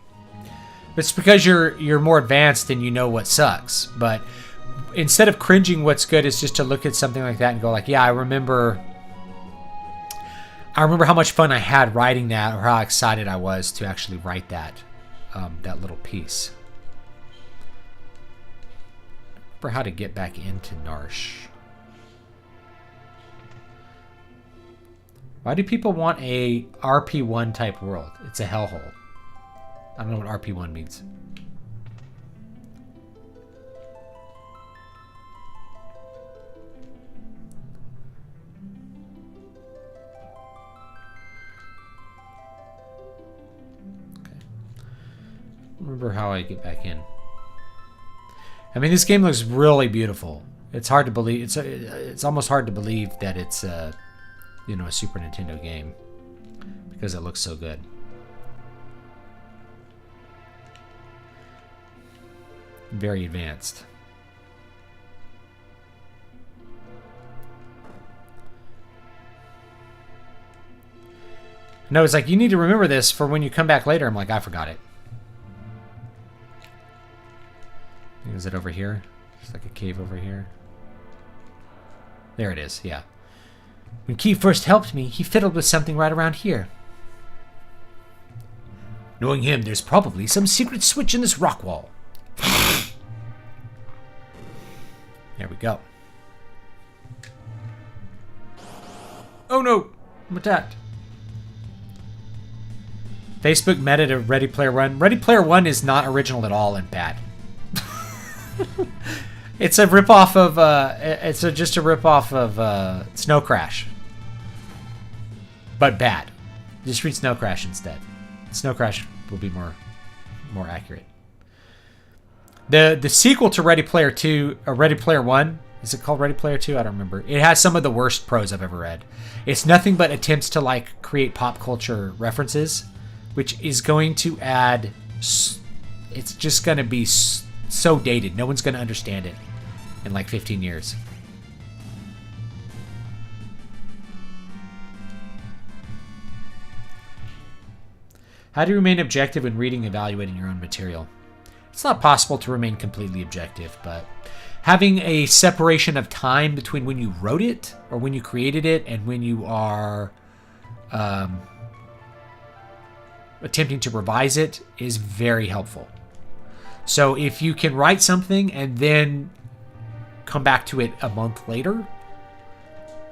It's because you're more advanced and you know what sucks. But instead of cringing what's good, is just to look at something like that and go like, yeah, I remember how much fun I had writing that, or how excited I was to actually write that little piece. Remember how to get back into Narsh. Why do people want a RP1 type world? It's a hellhole. I don't know what RP1 means. Okay. Remember how I get back in. I mean, this game looks really beautiful. It's hard to believe. It's almost hard to believe that it's a Super Nintendo game because it looks so good. Very advanced. No, it's like, you need to remember this for when you come back later. I'm like, I forgot it. Is it over here? It's like a cave over here. There it is, yeah. When Key first helped me, he fiddled with something right around here. Knowing him, there's probably some secret switch in this rock wall. There we go. Oh no! I'm attacked. Facebook meta to Ready Player One. Ready Player One is not original at all and bad. It's a ripoff of just a ripoff of Snow Crash, but bad. Just read Snow Crash instead. Snow Crash will be more accurate. The sequel to Ready Player 2, or Ready Player 1, is it called Ready Player 2? I don't remember. It has some of the worst prose I've ever read. It's nothing but attempts to like create pop culture references, which is going to add. It's just going to be so dated. No one's going to understand it in like 15 years. How do you remain objective when reading and evaluating your own material? It's not possible to remain completely objective, but having a separation of time between when you wrote it or when you created it and when you are attempting to revise it is very helpful. So if you can write something and then come back to it a month later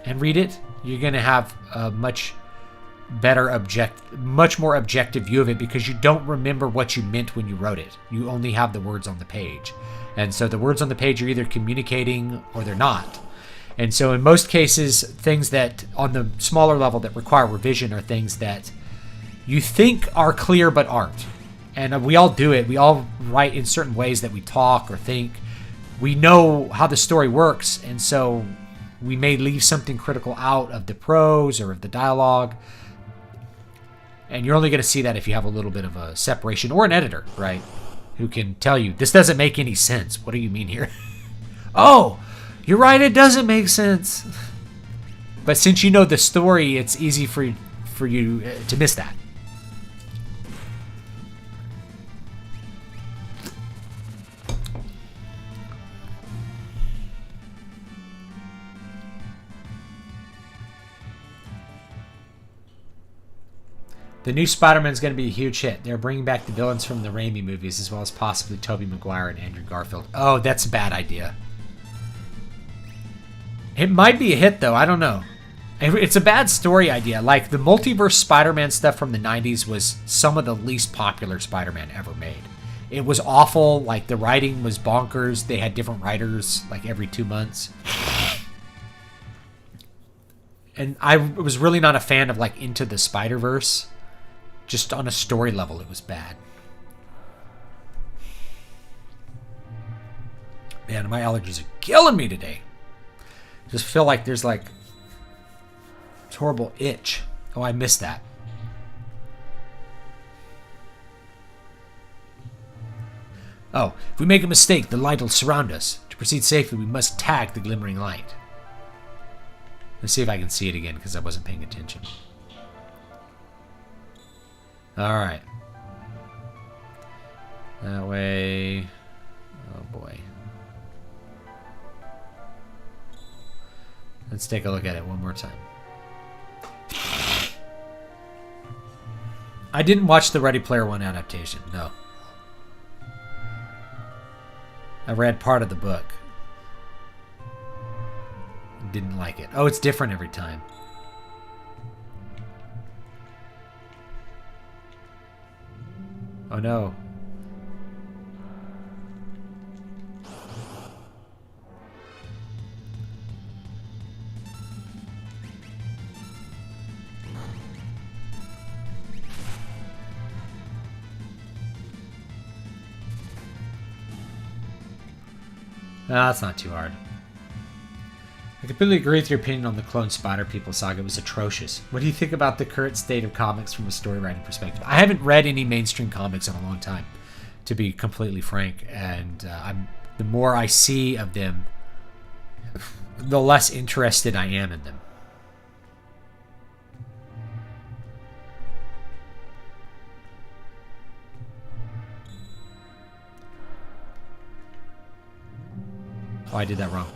and read it, you're going to have a much much more objective view of it, because you don't remember what you meant when you wrote it. You only have the words on the page. And so the words on the page are either communicating or they're not. And so in most cases, things that on the smaller level that require revision are things that you think are clear but aren't. And we all do it. We all write in certain ways that we talk or think. We know how the story works, and so we may leave something critical out of the prose or of the dialogue. And you're only going to see that if you have a little bit of a separation, or an editor, right, who can tell you, this doesn't make any sense. What do you mean here? Oh, you're right, it doesn't make sense. But since you know the story, it's easy for you to miss that. The new Spider-Man is going to be a huge hit. They're bringing back the villains from the Raimi movies, as well as possibly Tobey Maguire and Andrew Garfield. Oh, that's a bad idea. It might be a hit, though. I don't know. It's a bad story idea. Like, the multiverse Spider-Man stuff from the 90s was some of the least popular Spider-Man ever made. It was awful. Like, the writing was bonkers. They had different writers, like, every 2 months. And I was really not a fan of, like, Into the Spider-Verse. Just on a story level, it was bad. Man, my allergies are killing me today. Just feel like there's like this horrible itch. Oh, I missed that. Oh, if we make a mistake, the light will surround us. To proceed safely, we must tag the glimmering light. Let's see if I can see it again, because I wasn't paying attention. Alright. That way... Oh boy. Let's take a look at it one more time. I didn't watch the Ready Player One adaptation, no. I read part of the book. Didn't like it. Oh, it's different every time. Oh no. No, that's not too hard. I completely agree with your opinion on the Clone Spider People saga. It was atrocious. What do you think about the current state of comics from a story writing perspective? I haven't read any mainstream comics in a long time, to be completely frank. And the more I see of them, the less interested I am in them. Oh, I did that wrong.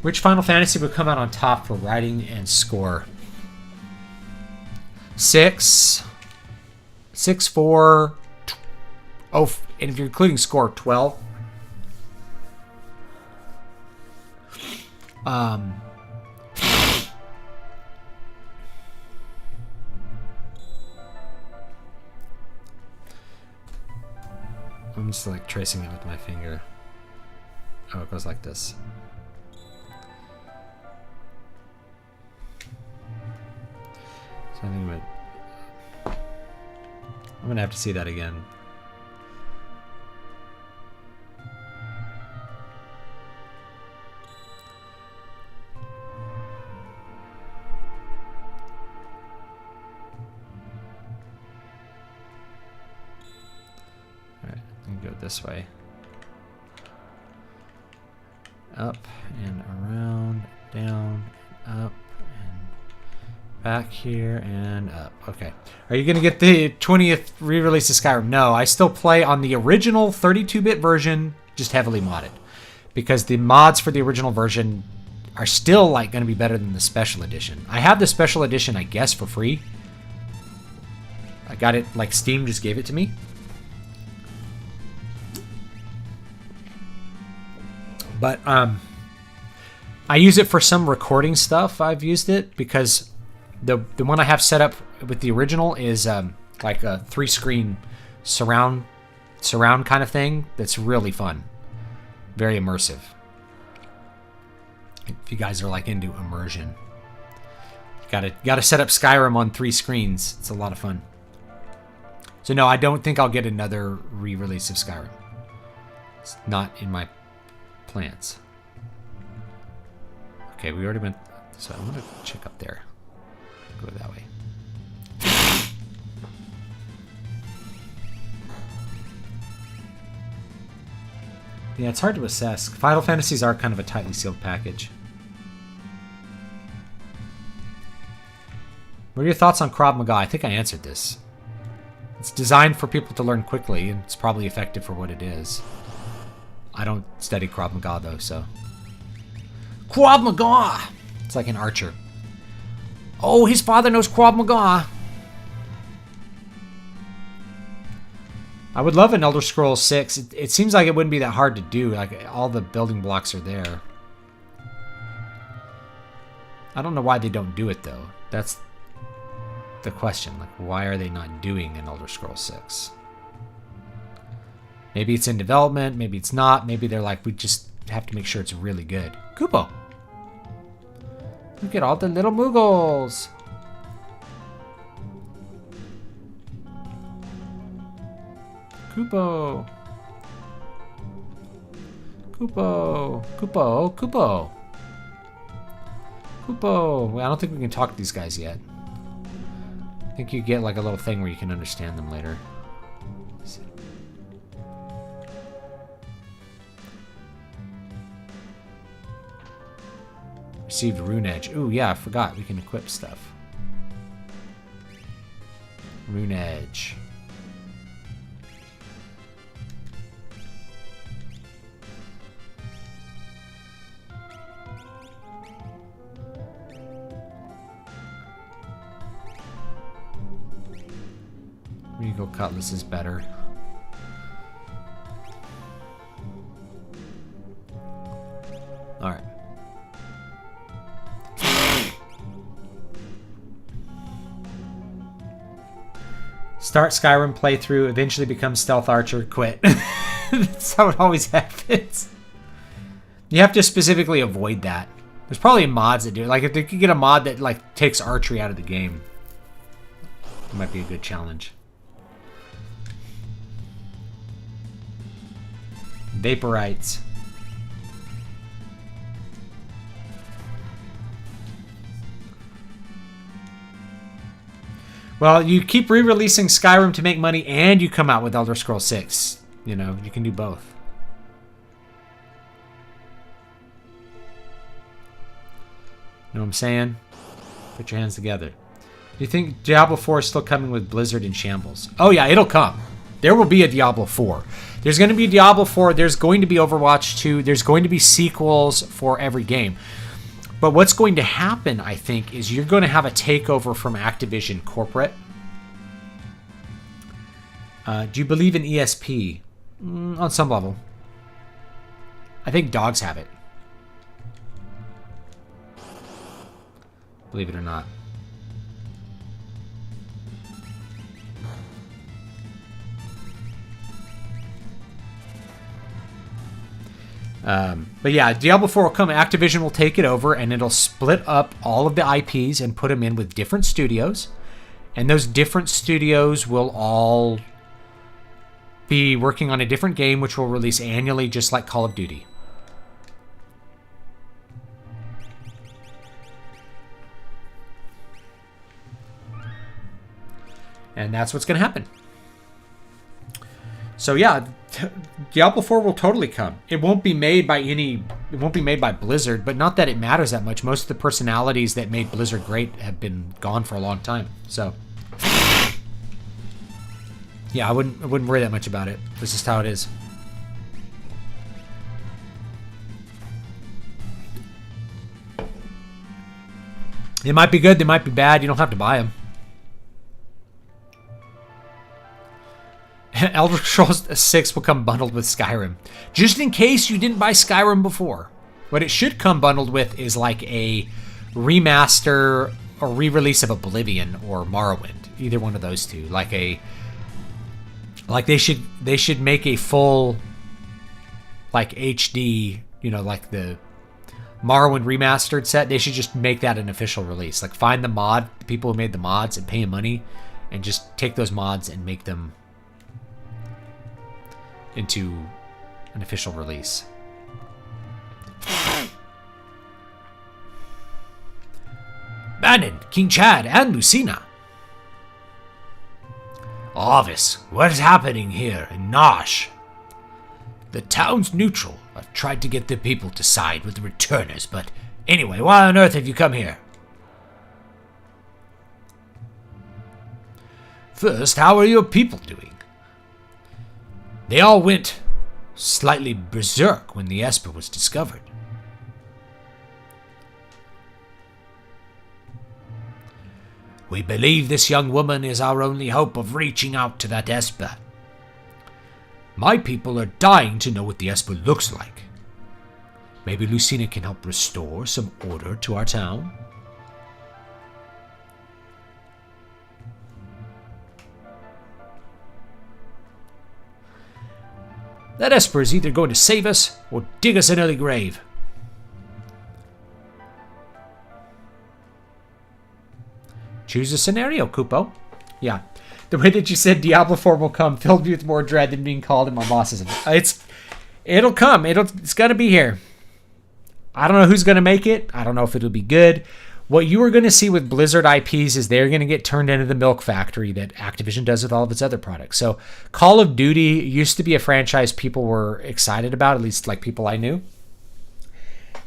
Which Final Fantasy would come out on top for writing and score? 6, 4, oh, and if you're including score, 12. I'm just like tracing it with my finger. Oh, it goes like this. So I think I'm gonna have to see that again. This way. Up and around, down, up, and back here, and up. Okay. Are you going to get the 20th re-release of Skyrim? No, I still play on the original 32-bit version, just heavily modded. Because the mods for the original version are still like going to be better than the special edition. I have the special edition, I guess, for free. I got it, like Steam just gave it to me. But I use it for some recording stuff. I've used it because the one I have set up with the original is like a 3-screen surround kind of thing. That's really fun, very immersive. If you guys are like into immersion, gotta set up Skyrim on 3 screens. It's a lot of fun. So no, I don't think I'll get another re-release of Skyrim. It's not in my plans. Okay, we already went, so I'm gonna check up there. Go that way. Yeah, it's hard to assess. Final Fantasies are kind of a tightly sealed package. What are your thoughts on Krav Maga? I think I answered this. It's designed for people to learn quickly, and it's probably effective for what it is. I don't study Krav Maga, though, so... Krav Maga! It's like an archer. Oh, his father knows Krav Maga! I would love an Elder Scrolls 6. It seems like it wouldn't be that hard to do. Like, all the building blocks are there. I don't know why they don't do it, though. That's the question. Like, why are they not doing an Elder Scrolls 6? Maybe it's in development. Maybe it's not. Maybe they're like, we just have to make sure it's really good. Kupo! Look at all the little Moogles! Kupo. Kupo. Kupo. Kupo. Kupo. Well, I don't think we can talk to these guys yet. I think you get like a little thing where you can understand them later. Received Rune Edge. Ooh, yeah, I forgot. We can equip stuff. Rune Edge. Regal Cutlass is better. Alright. Start Skyrim playthrough, eventually become Stealth Archer, quit. That's how it always happens. You have to specifically avoid that. There's probably mods that do it. Like, if they could get a mod that, like, takes archery out of the game, it might be a good challenge. Vaporites. Well, you keep re-releasing Skyrim to make money and you come out with Elder Scrolls 6. You know, you can do both. Know what I'm saying? Put your hands together. Do you think Diablo 4 is still coming with Blizzard in shambles? Oh yeah, it'll come. There will be a Diablo 4. There's going to be Diablo 4. There's going to be Overwatch 2. There's going to be sequels for every game. But what's going to happen, I think, is you're going to have a takeover from Activision corporate. Do you believe in ESP? On some level. I think dogs have it. Believe it or not. But yeah, Diablo 4 will come. Activision will take it over, and it'll split up all of the IPs and put them in with different studios. And those different studios will all be working on a different game, which will release annually, just like Call of Duty. And that's what's going to happen. So yeah, Diablo 4 will totally come. It won't be made by Blizzard, but not that it matters that much. Most of the personalities that made Blizzard great have been gone for a long time. So yeah, I wouldn't worry that much about it. This is how it is. They might be good, they might be bad. You don't have to buy them. Elder Scrolls 6 will come bundled with Skyrim. Just in case you didn't buy Skyrim before. What it should come bundled with is like a remaster or re-release of Oblivion or Morrowind. Either one of those two. Like they should make a full like HD, like the Morrowind remastered set. They should just make that an official release. Like find the people who made the mods and pay them money and just take those mods and make them into an official release. Manon, King Chad, and Lucina. Arvis, what is happening here in Nosh? The town's neutral. I've tried to get the people to side with the returners, but anyway, why on earth have you come here? First, how are your people doing? They all went slightly berserk when the Esper was discovered. We believe this young woman is our only hope of reaching out to that Esper. My people are dying to know what the Esper looks like. Maybe Lucina can help restore some order to our town? That Esper is either going to save us or dig us an early grave. Choose a scenario, Kupo. Yeah. The way that you said Diablo 4 will come filled me with more dread than being called in my bosses. It'll come. It's gonna be here. I don't know who's gonna make it. I don't know if it'll be good. What you are gonna see with Blizzard IPs is they're gonna get turned into the milk factory that Activision does with all of its other products. So Call of Duty used to be a franchise people were excited about, at least like people I knew.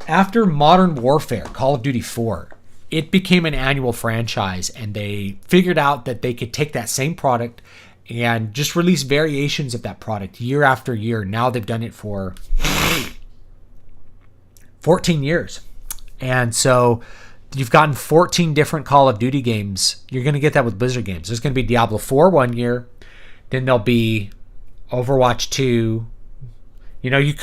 After Modern Warfare, Call of Duty 4, it became an annual franchise, and they figured out that they could take that same product and just release variations of that product year after year. Now they've done it for 14 years. And so you've gotten 14 different Call of Duty games. You're going to get that with Blizzard games. There's going to be Diablo 4 one year. Then there'll be Overwatch 2. They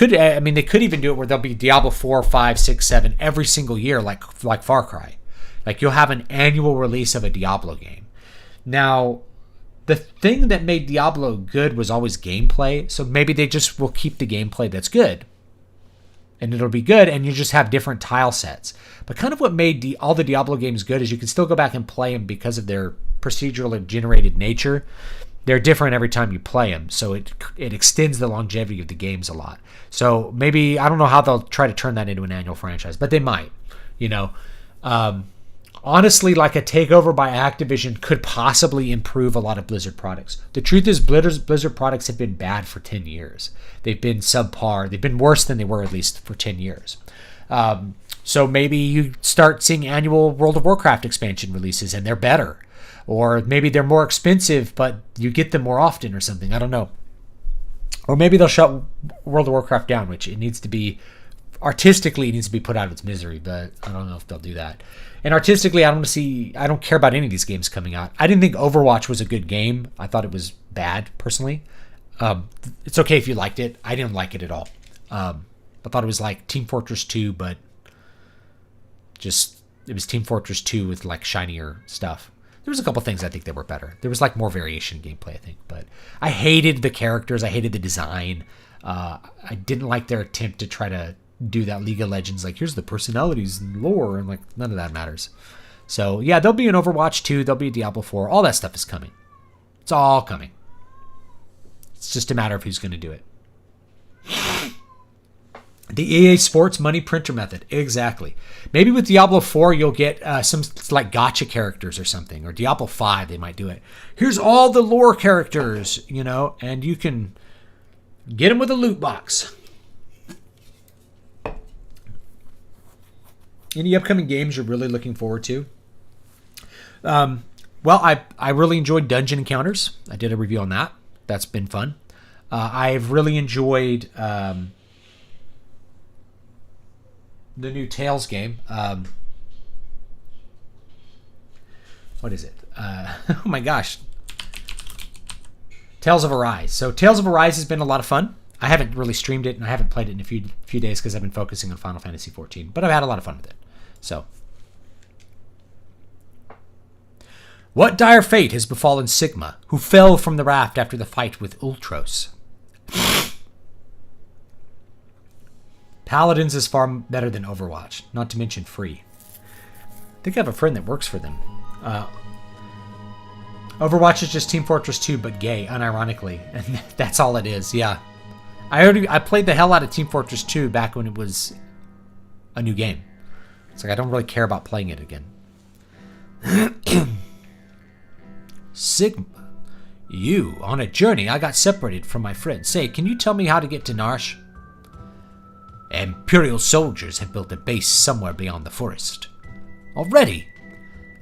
could even do it where there'll be Diablo 4, 5, 6, 7 every single year, like Far Cry. Like you'll have an annual release of a Diablo game. Now, the thing that made Diablo good was always gameplay. So maybe they just will keep the gameplay that's good. And it'll be good, and you just have different tile sets. But kind of what made all the Diablo games good is you can still go back and play them because of their procedurally generated nature. They're different every time you play them, so it extends the longevity of the games a lot. So maybe, I don't know how they'll try to turn that into an annual franchise, but they might, Honestly, like a takeover by Activision could possibly improve a lot of Blizzard products. The truth is Blizzard products have been bad for 10 years. They've been subpar. They've been worse than they were at least for 10 years. So maybe you start seeing annual World of Warcraft expansion releases and they're better. Or maybe they're more expensive, but you get them more often or something. I don't know. Or maybe they'll shut World of Warcraft down, which it needs to be, artistically, it needs to be put out of its misery, but I don't know if they'll do that. And artistically, I don't care about any of these games coming out. I didn't think Overwatch was a good game. I thought it was bad, personally. It's okay if you liked it. I didn't like it at all. I thought it was like Team Fortress 2, but it was Team Fortress 2 with like shinier stuff. There was a couple things I think that were better. There was like more variation in gameplay, I think. But I hated the characters. I hated the design. I didn't like their attempt to try to do that League of Legends, like here's the personalities and lore, and like none of that matters. So yeah, there'll be an Overwatch 2, there'll be a Diablo 4, all that stuff is coming. It's all coming. It's just a matter of who's going to do it. The EA Sports money printer method, exactly. Maybe with Diablo 4 you'll get some like gotcha characters or something, or Diablo 5 they might do it. Here's all the lore characters, and you can get them with a loot box. Any upcoming games you're really looking forward to? Well, I really enjoyed Dungeon Encounters. I did a review on that. That's been fun. I've really enjoyed the new Tales game. What is it? Oh my gosh. Tales of Arise. So Tales of Arise has been a lot of fun. I haven't really streamed it, and I haven't played it in a few days because I've been focusing on Final Fantasy XIV. But I've had a lot of fun with it. So, what dire fate has befallen Sigma, who fell from the raft after the fight with Ultros? Paladins is far better than Overwatch, not to mention free. I think I have a friend that works for them. Overwatch is just Team Fortress 2, but gay, unironically. And that's all it is, yeah. I played the hell out of Team Fortress 2 back when it was a new game. It's like I don't really care about playing it again. Sigma. You, on a journey, I got separated from my friend. Say, can you tell me how to get to Narsh? Imperial soldiers have built a base somewhere beyond the forest. Already,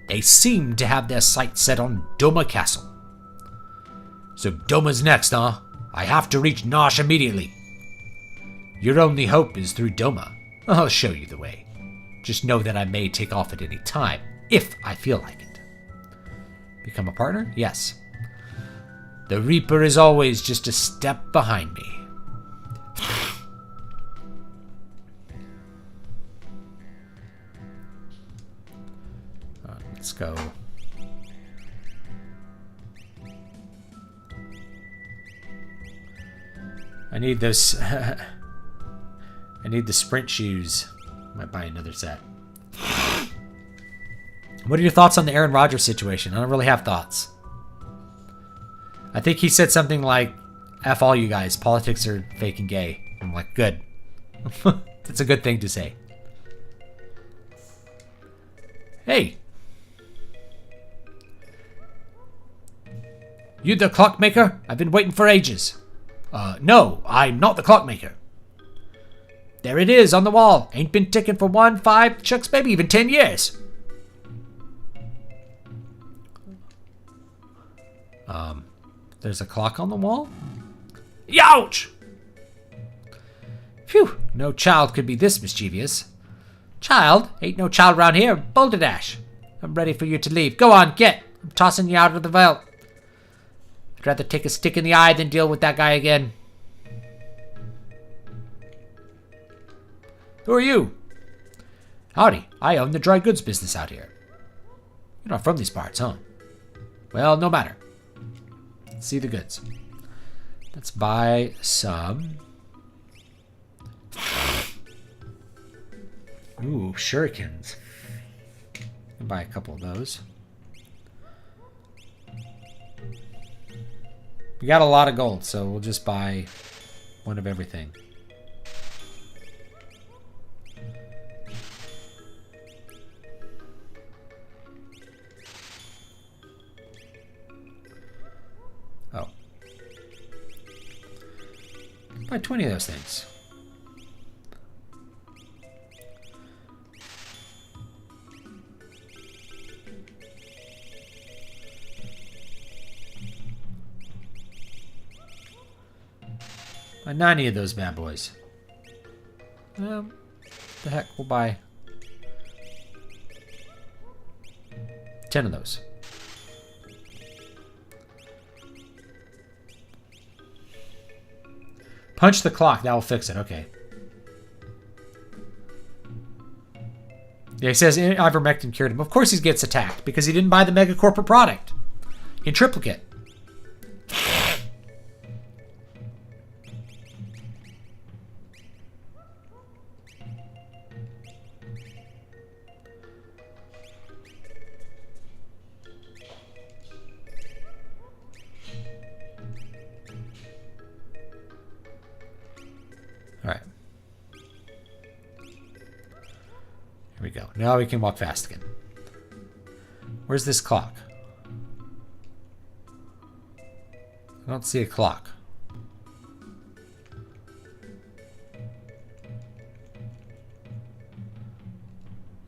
they seem to have their sights set on Doma Castle. So Doma's next, huh? I have to reach Narsh immediately. Your only hope is through Doma. I'll show you the way. Just know that I may take off at any time, if I feel like it. Become a partner? Yes. The Reaper is always just a step behind me. Let's go. I need those. I need the sprint shoes. Might buy another set. What are your thoughts on the Aaron Rodgers situation? I don't really have thoughts. I think he said something like, F all you guys, politics are fake and gay. I'm like, good. That's a good thing to say. Hey. You the clockmaker? I've been waiting for ages. No, I'm not the clockmaker. There it is on the wall. Ain't been ticking for 1, 5, shucks, maybe even 10 years. There's a clock on the wall? Youch! Phew, no child could be this mischievous. Child? Ain't no child around here. Boulder Dash. I'm ready for you to leave. Go on, get. I'm tossing you out of the vault. I'd rather take a stick in the eye than deal with that guy again. Who are you? Howdy, I own the dry goods business out here. You're not from these parts, huh? Well, no matter. Let's see the goods. Let's buy some. Ooh, shurikens. I'll buy a couple of those. We got a lot of gold, so we'll just buy one of everything. Oh. Buy 20 of those things. Buy 90 of those bad boys. The heck, we'll buy 10 of those. Punch the clock, that will fix it, okay. Yeah, he says ivermectin cured him. Of course he gets attacked, because he didn't buy the mega corporate product. In triplicate. Alright. Here we go. Now we can walk fast again. Where's this clock? I don't see a clock.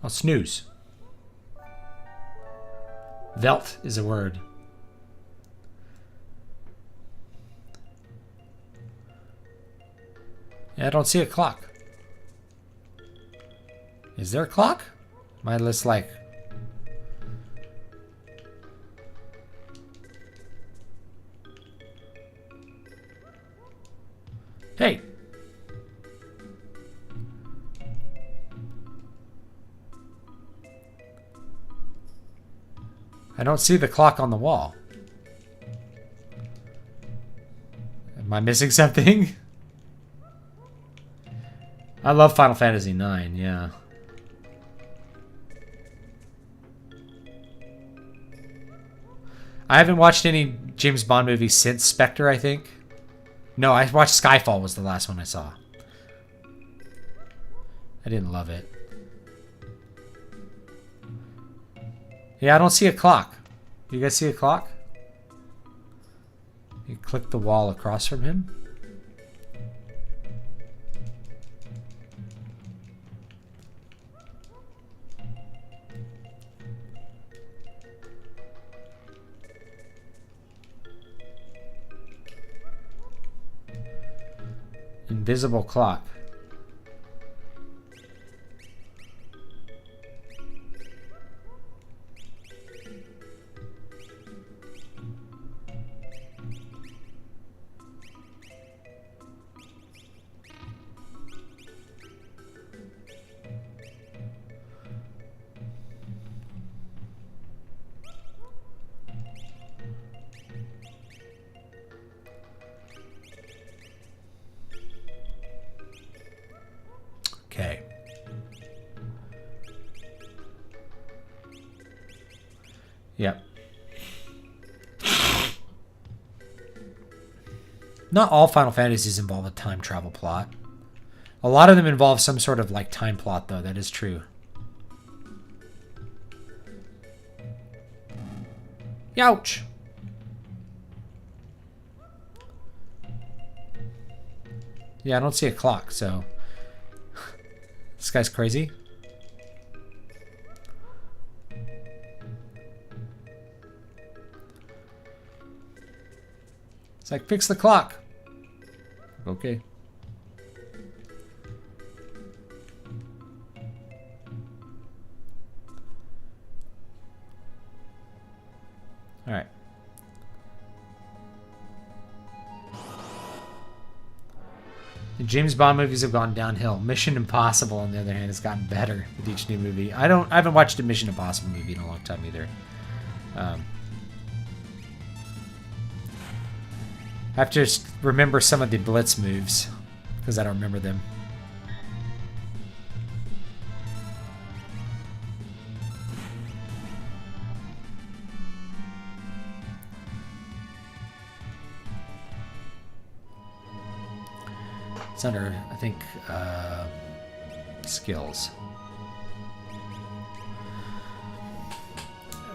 Oh, snooze. Velt is a word. Yeah, I don't see a clock. Is there a clock? My list like... Hey! I don't see the clock on the wall. Am I missing something? I love Final Fantasy IX, yeah. I haven't watched any James Bond movies since Spectre, I think. No, I watched Skyfall was the last one I saw. I didn't love it. Yeah, I don't see a clock. You guys see a clock? You click the wall across from him. Invisible clock. Okay. Yep. Not all Final Fantasies involve a time travel plot. A lot of them involve some sort of like time plot, though. That is true. Youch! Yeah, I don't see a clock, so... This guy's crazy. It's like, fix the clock. Okay. All right. The James Bond movies have gone downhill. Mission Impossible, on the other hand, has gotten better with each new movie. I haven't watched a Mission Impossible movie in a long time either. I have to just remember some of the Blitz moves because I don't remember them. It's under, I think, skills.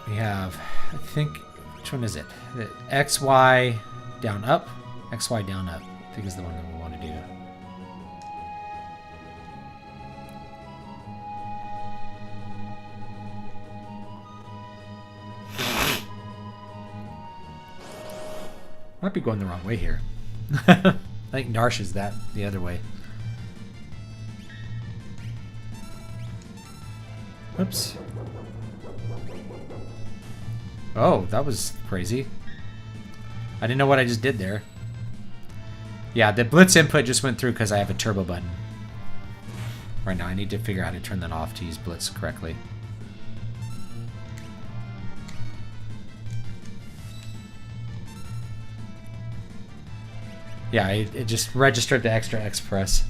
We have, I think, which one is it? The X, Y, down, up? X, Y, down, up. I think is the one that we want to do. Might be going the wrong way here. I think Narsh is that the other way. Oops. Oh, that was crazy. I didn't know what I just did there. Yeah, the Blitz input just went through because I have a turbo button. Right now, I need to figure out how to turn that off to use Blitz correctly. Yeah, it just registered the extra X press.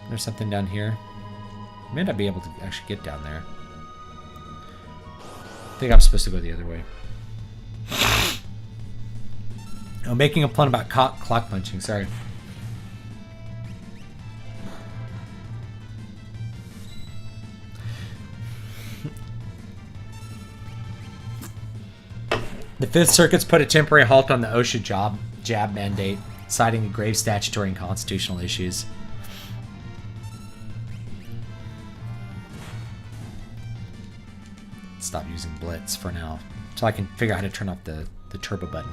There's something down here. I may not be able to actually get down there. I think I'm supposed to go the other way. Oh, making a pun about clock punching, sorry. The Fifth Circuit's put a temporary halt on the OSHA jab mandate, citing the grave statutory and constitutional issues. Stop using Blitz for now, so I can figure out how to turn off the turbo button.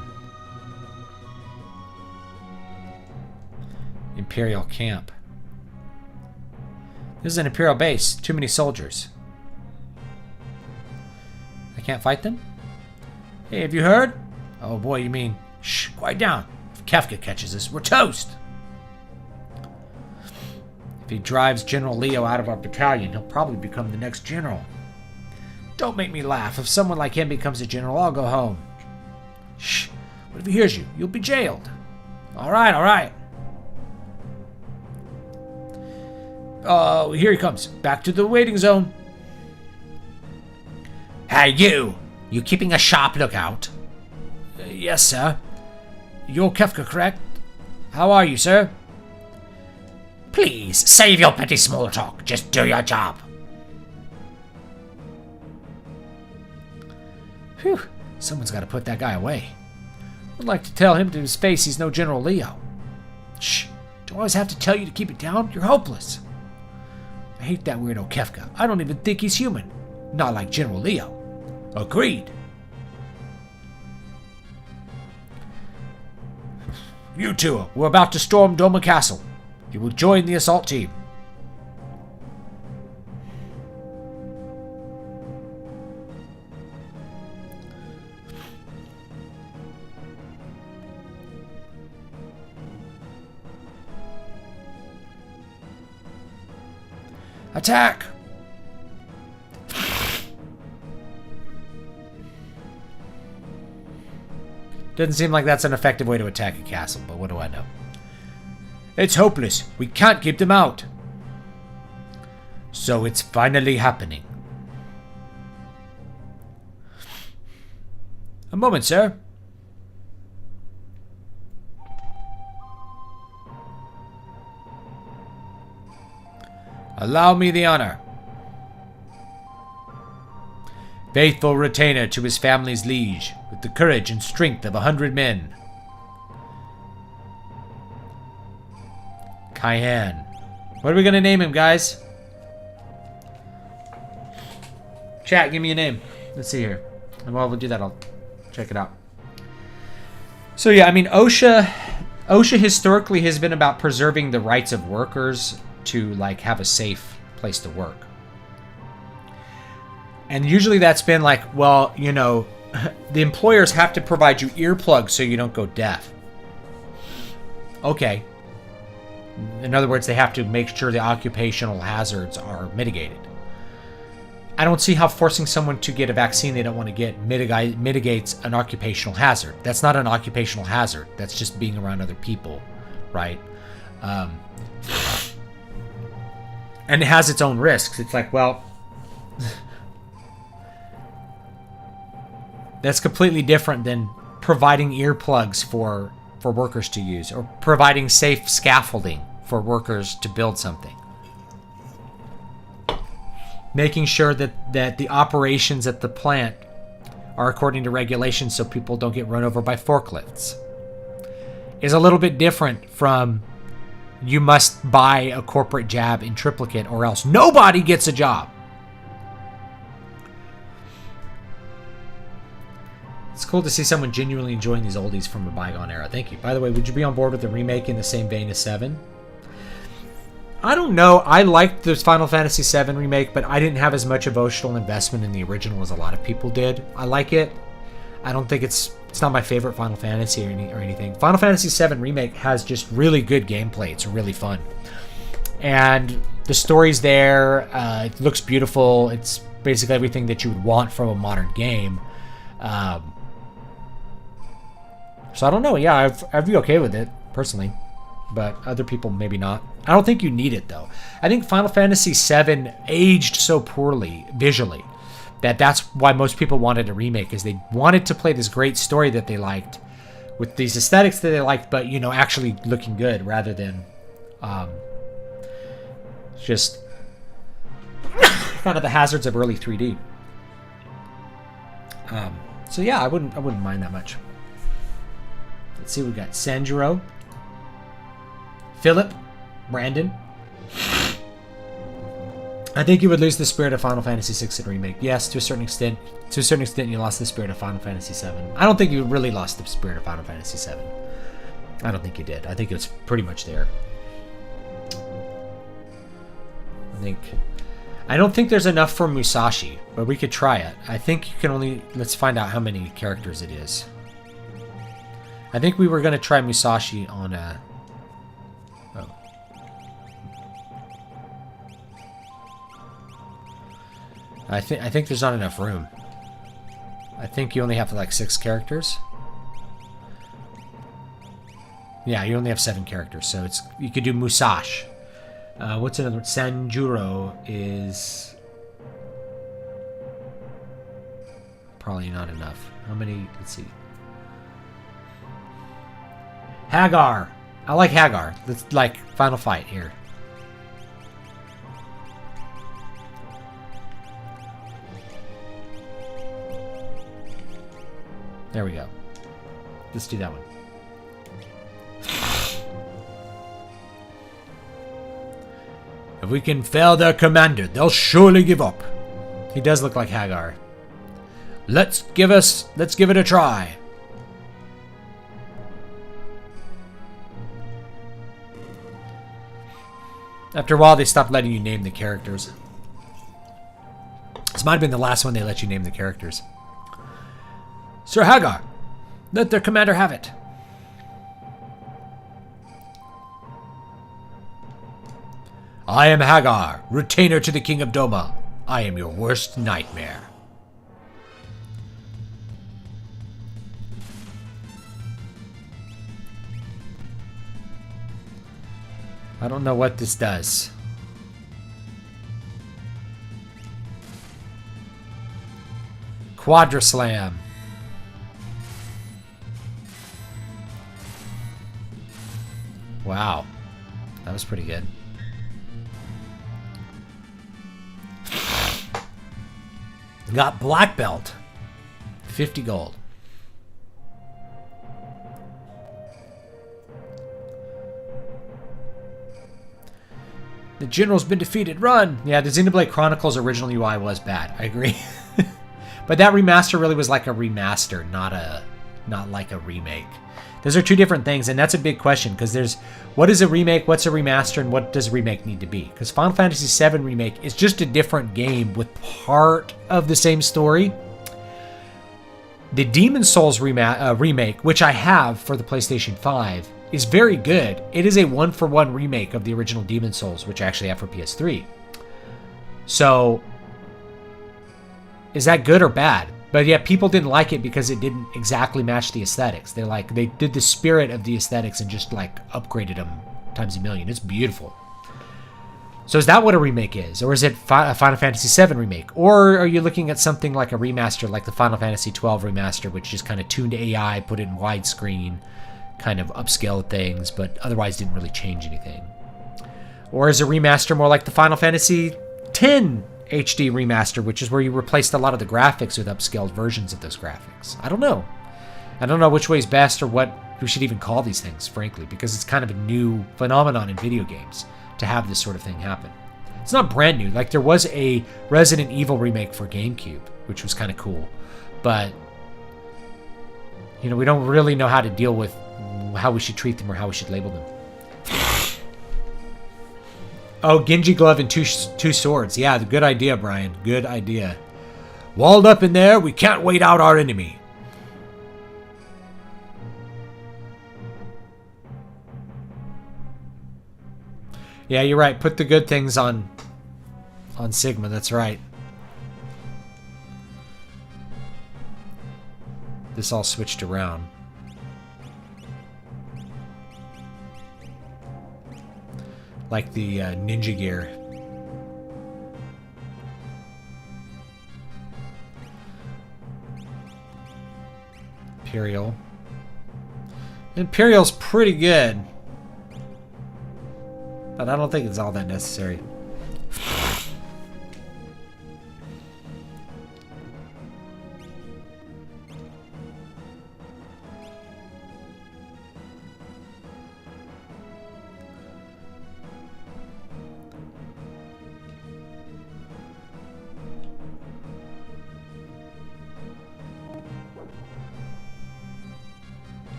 Imperial Camp. This is an Imperial base. Too many soldiers. I can't fight them? Hey, have you heard? Oh boy, you mean... Shh, quiet down. If Kefka catches us, we're toast. If he drives General Leo out of our battalion, he'll probably become the next general. Don't make me laugh. If someone like him becomes a general, I'll go home. Shh. What if he hears you? You'll be jailed. All right, all right. Here he comes. Back to the waiting zone. Hey, you! You keeping a sharp lookout? Yes, sir. You're Kefka, correct? How are you, sir? Please, save your petty small talk. Just do your job. Phew. Someone's got to put that guy away. I'd like to tell him to his face he's no General Leo. Shh. Do I always have to tell you to keep it down? You're hopeless. I hate that weirdo Kefka. I don't even think he's human. Not like General Leo. Agreed. You two, we're about to storm Doma Castle. You will join the assault team. Attack! Doesn't seem like that's an effective way to attack a castle, but what do I know? It's hopeless. We can't keep them out. So it's finally happening. A moment, sir. Allow me the honor. Faithful retainer to his family's liege, with the courage and strength of 100 men. Kaihan. What are we going to name him, guys? Chat, give me a name. Let's see here. And while we'll do that, I'll check it out. So yeah, I mean, OSHA historically has been about preserving the rights of workers to like have a safe place to work. And usually that's been like, well, you know, the employers have to provide you earplugs so you don't go deaf. Okay. In other words, they have to make sure the occupational hazards are mitigated. I don't see how forcing someone to get a vaccine they don't want to get mitigates an occupational hazard. That's not an occupational hazard. That's just being around other people, right? And it has its own risks. It's like, well... That's completely different than providing earplugs for workers to use, or providing safe scaffolding for workers to build something. Making sure that the operations at the plant are according to regulations so people don't get run over by forklifts is a little bit different from you must buy a corporate jab in triplicate or else nobody gets a job. It's cool to see someone genuinely enjoying these oldies from a bygone era. Thank you. By the way, would you be on board with the remake in the same vein as 7? I don't know. I liked the Final Fantasy VII remake, but I didn't have as much emotional investment in the original as a lot of people did. I like it. I don't think it's not my favorite Final Fantasy or anything. Final Fantasy VII remake has just really good gameplay. It's really fun. And the story's there. It looks beautiful. It's basically everything that you would want from a modern game. So I don't know. Yeah, I'd be okay with it, personally. But other people, maybe not. I don't think you need it, though. I think Final Fantasy VII aged so poorly, visually, that's why most people wanted a remake, is they wanted to play this great story that they liked, with these aesthetics that they liked, but, you know, actually looking good, rather than just kind of the hazards of early 3D. So yeah, I wouldn't mind that much. Let's see, we got Sanjuro, Philip, Brandon. I think you would lose the spirit of Final Fantasy VI in remake. Yes, to a certain extent. To a certain extent, you lost the spirit of Final Fantasy VII. I don't think you really lost the spirit of Final Fantasy VII. I don't think you did. I think it was pretty much there. I don't think there's enough for Musashi, but we could try it. I think you can only... Let's find out how many characters it is. I think we were going to try Musashi on a... Oh. I think there's not enough room. I think you only have like 6 characters. Yeah, you only have 7 characters, so it's you could do Musashi. What's another one? Sanjuro is probably not enough. How many? Let's see. Hagar. I like Hagar. Let's like final fight here. There we go. Let's do that one. If we can fail their commander, they'll surely give up. He does look like Hagar. Let's give it a try. After a while, they stopped letting you name the characters. This might have been the last one they let you name the characters. Sir Hagar, let their commander have it. I am Hagar, retainer to the King of Doma. I am your worst nightmare. I don't know what this does. Quadra Slam. Wow. That was pretty good. Got black belt. 50 gold. The general's been defeated. Run! Yeah, the Xenoblade Chronicles original UI was bad. I agree. But that remaster really was like a remaster, not like a remake. Those are two different things, and that's a big question, because there's what is a remake, what's a remaster, and what does a remake need to be? Because Final Fantasy VII Remake is just a different game with part of the same story. The Demon Souls remake, which I have for the PlayStation 5, is very good. It is a one-for-one remake of the original Demon Souls, which I actually have for PS3. So, is that good or bad? But yeah, people didn't like it because it didn't exactly match the aesthetics. They did the spirit of the aesthetics and just like upgraded them times a million. It's beautiful. So is that what a remake is? Or is it a Final Fantasy VII remake? Or are you looking at something like a remaster, like the Final Fantasy XII remaster, which just kind of tuned AI, put it in widescreen, kind of upscaled things, but otherwise didn't really change anything? Or is a remaster more like the Final Fantasy X HD remaster, which is where you replaced a lot of the graphics with upscaled versions of those graphics? I don't know. I don't know which way is best or what we should even call these things, frankly, because it's kind of a new phenomenon in video games to have this sort of thing happen. It's not brand new. Like, there was a Resident Evil remake for GameCube, which was kind of cool. But, you know, we don't really know how to deal with how we should treat them or how we should label them. Oh, Genji Glove and two swords. Yeah, good idea, Brian. Good idea. Walled up in there, we can't wait out our enemy. Yeah, you're right. Put the good things on Sigma. That's right. This all switched around. Like the ninja gear. Imperial. Imperial's pretty good. But I don't think it's all that necessary.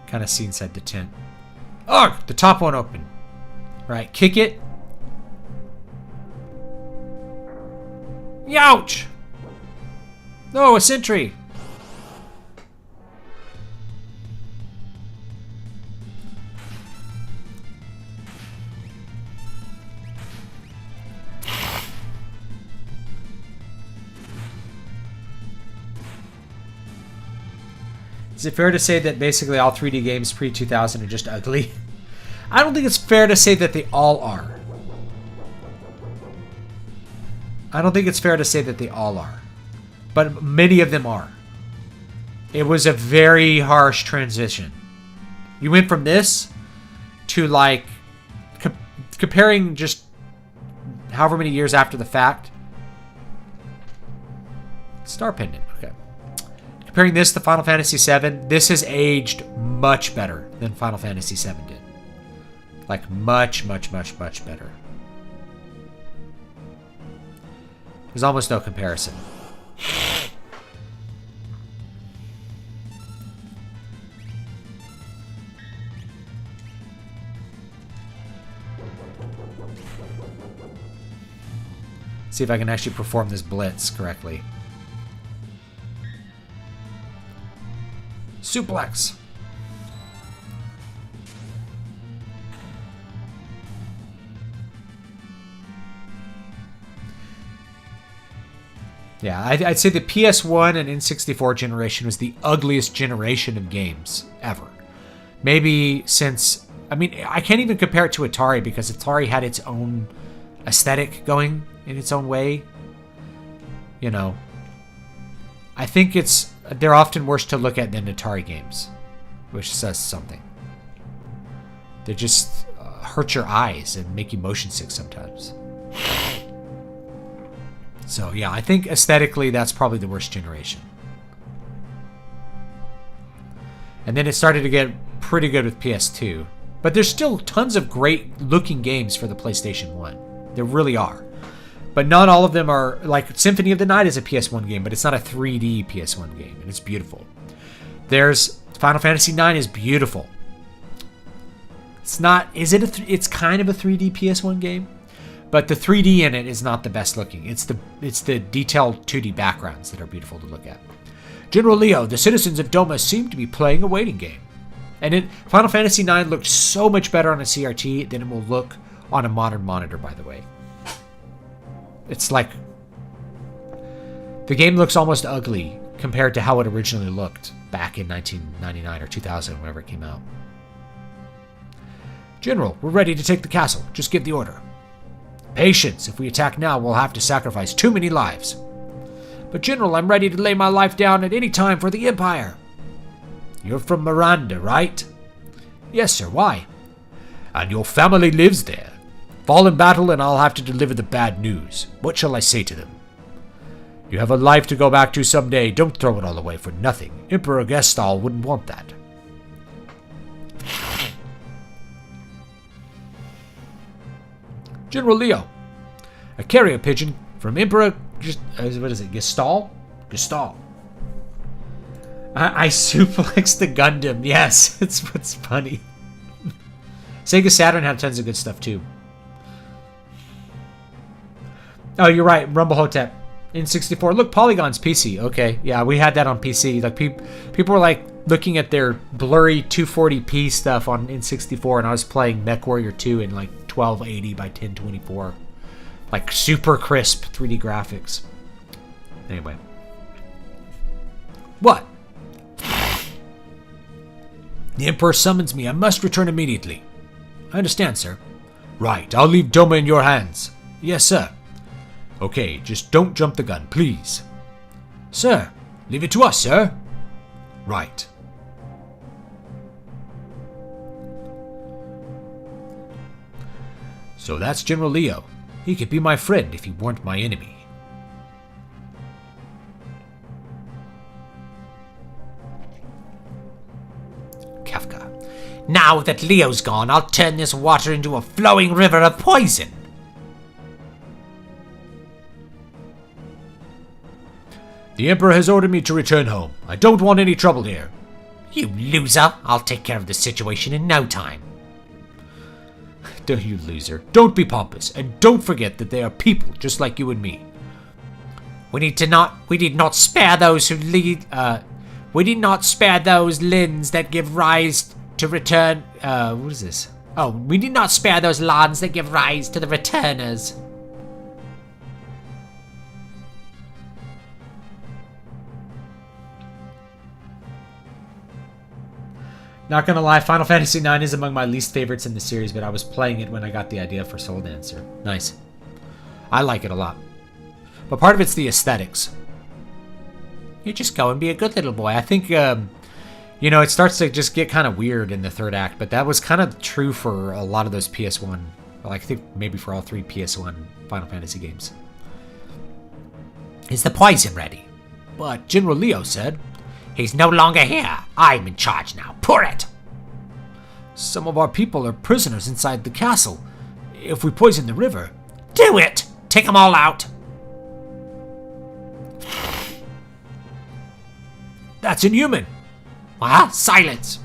Kind of see inside the tent. Oh, the top won't open. Right, kick it. Youch! No, a sentry! Is it fair to say that basically all 3D games pre-2000 are just ugly? I don't think it's fair to say that they all are. I don't think it's fair to say that they all are. But many of them are. It was a very harsh transition. You went from this to like comparing just however many years after the fact. Star Pendant, okay. Comparing this to Final Fantasy VII, this has aged much better than Final Fantasy VII did. Like much, much, much, much better. There's almost no comparison. See if I can actually perform this blitz correctly. Suplex. Yeah, I'd say the PS1 and N64 generation was the ugliest generation of games ever. Maybe since... I mean, I can't even compare it to Atari because Atari had its own aesthetic going in its own way. You know, I think they're often worse to look at than Atari games, which says something. They just hurt your eyes and make you motion sick sometimes. So yeah, I think aesthetically that's probably the worst generation. And then it started to get pretty good with PS2. But there's still tons of great looking games for the PlayStation 1. There really are. But not all of them are, like Symphony of the Night is a PS1 game, but it's not a 3D PS1 game, and it's beautiful. There's Final Fantasy IX is beautiful. It's not, it's kind of a 3D PS1 game, but the 3D in it is not the best looking. It's the detailed 2D backgrounds that are beautiful to look at. General Leo, the citizens of Doma seem to be playing a waiting game. And Final Fantasy IX looked so much better on a CRT than it will look on a modern monitor, by the way. It's like the game looks almost ugly compared to how it originally looked back in 1999 or 2000, whenever it came out. General, we're ready to take the castle. Just give the order. Patience. If we attack now, we'll have to sacrifice too many lives. But General, I'm ready to lay my life down at any time for the Empire. You're from Miranda, right? Yes, sir. Why? And your family lives there. Fall in battle and I'll have to deliver the bad news. What shall I say to them? You have a life to go back to someday. Don't throw it all away for nothing. Emperor Gestal wouldn't want that. General Leo, a carrier pigeon from Emperor... what is it? Gestal? Gestal. I suplexed the Gundam. Yes, it's what's funny. Sega Saturn had tons of good stuff too. Oh, you're right. Rumble Hotep. N64. Look, Polygon's PC. Okay. Yeah, we had that on PC. Like people were like looking at their blurry 240p stuff on N64, and I was playing MechWarrior 2 in like 1280 by 1024. Like super crisp 3D graphics. Anyway. What? The Emperor summons me. I must return immediately. I understand, sir. Right. I'll leave Doma in your hands. Yes, sir. Okay, just don't jump the gun, please. Sir, leave it to us, sir. Right. So that's General Leo. He could be my friend if he weren't my enemy. Kafka. Now that Leo's gone, I'll turn this water into a flowing river of poison. The Emperor has ordered me to return home. I don't want any trouble here. You loser! I'll take care of the situation in no time. Don't you loser. Don't be pompous, and don't forget that they are people just like you and me. We did not spare those who lead. We did not spare those lands that give rise to return. What is this? Oh, we did not spare those lands that give rise to the returners. Not gonna lie, Final Fantasy IX is among my least favorites in the series, but I was playing it when I got the idea for Soul Dancer. Nice. I like it a lot. But part of it's the aesthetics. You just go and be a good little boy. I think, you know, it starts to just get kind of weird in the third act, but that was kind of true for a lot of those PS1. Well, I think maybe for all 3 PS1 Final Fantasy games. Is the poison ready? But General Leo said, he's no longer here. I'm in charge now. Pour it! Some of our people are prisoners inside the castle. If we poison the river... Do it! Take them all out! That's inhuman! Ah, silence!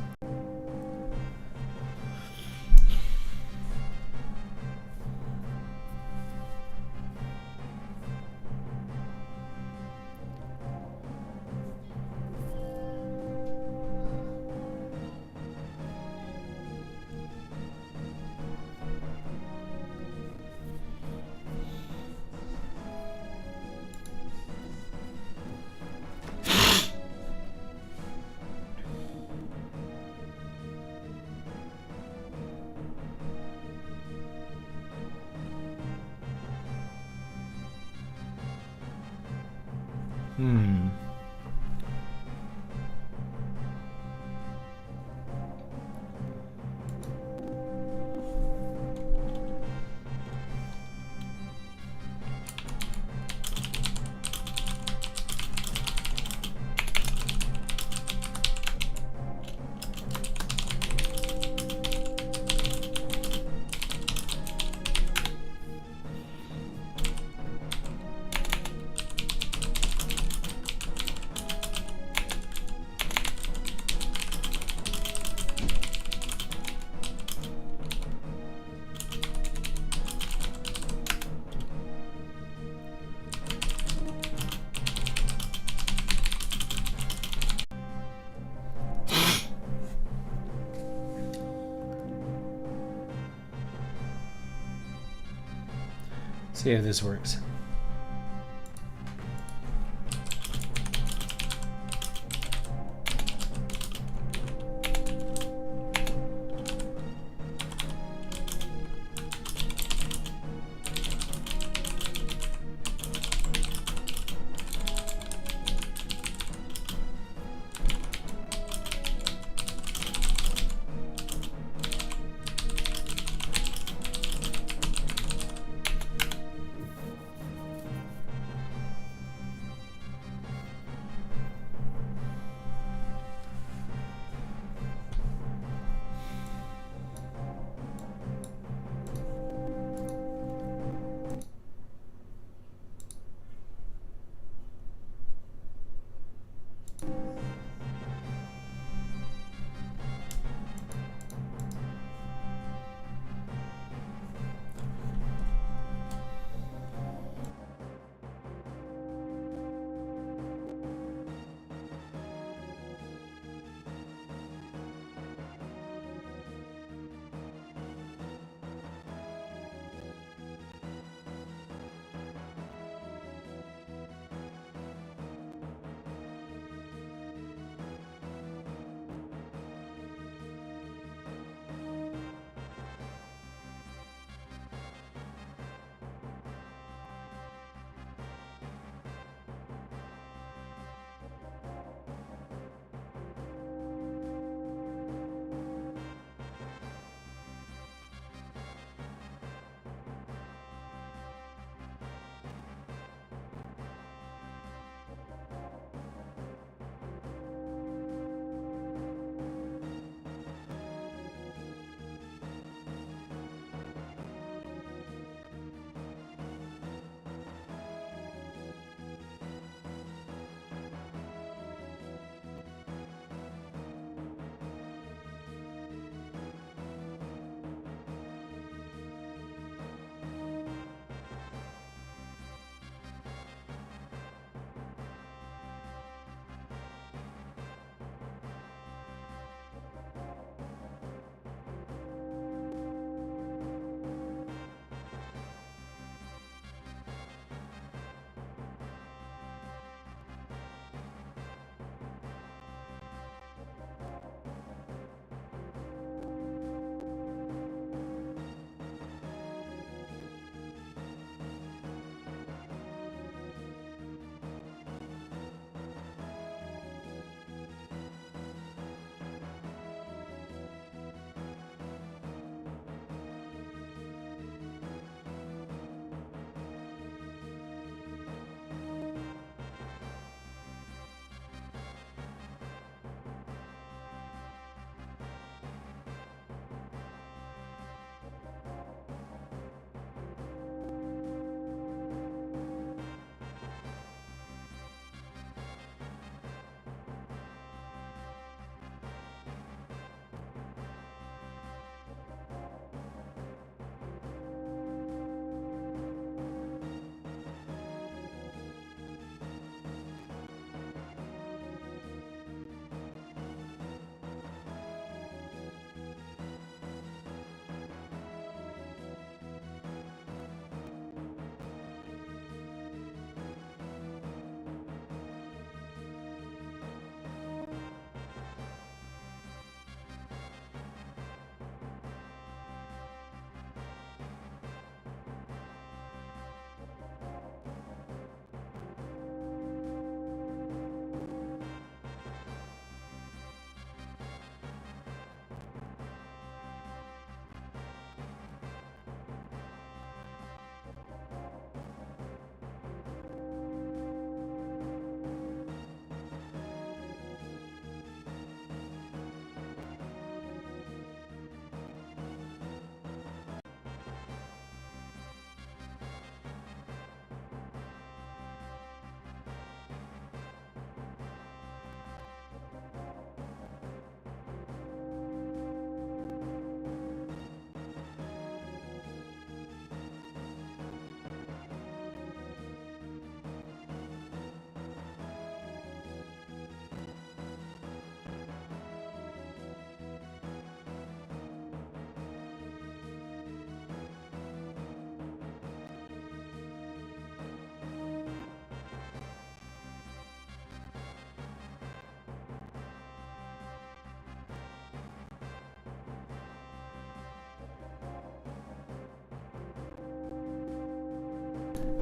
See if this works.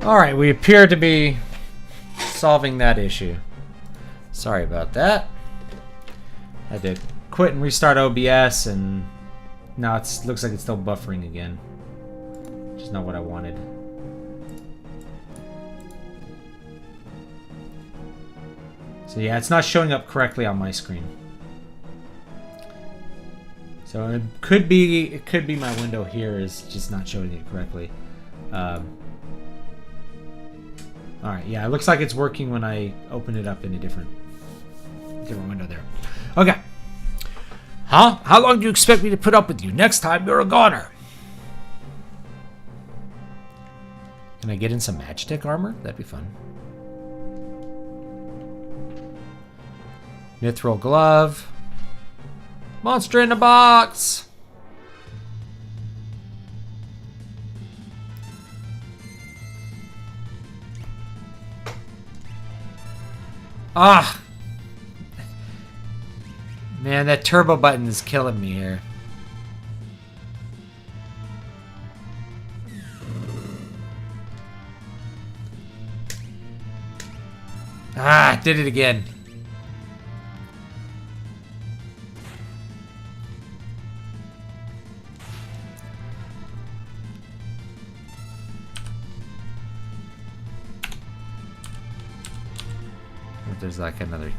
Alright, we appear to be solving that issue. Sorry about that. I had to quit and restart OBS, and now it looks like it's still buffering again. Which is not what I wanted. So yeah, it's not showing up correctly on my screen. So it could be my window here is just not showing it correctly. Alright, yeah, it looks like it's working when I open it up in a different window there. Okay. Huh? How long do you expect me to put up with you? Next time you're a goner. Can I get in some Magitech armor? That'd be fun. Mithril glove. Monster in a box. Ah. Man, that turbo button is killing me here. Ah, did it again. If there's like another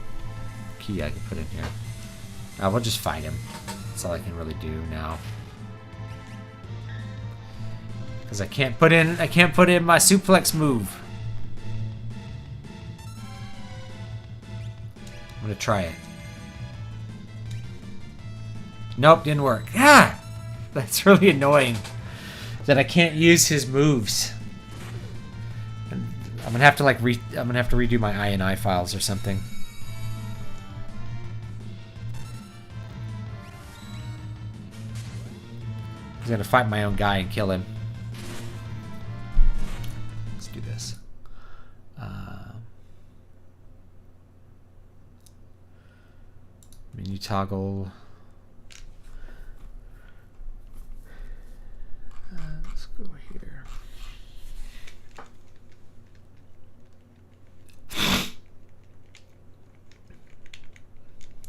key I can put in here. We'll just fight him. That's all I can really do now. Because I can't put in my suplex move. I'm gonna try it. Nope, didn't work. Ah! That's really annoying. That I can't use his moves. And I'm gonna have to like redo my INI files or something. I'm gonna fight my own guy and kill him. Let's do this. Menu toggle. Let's go here.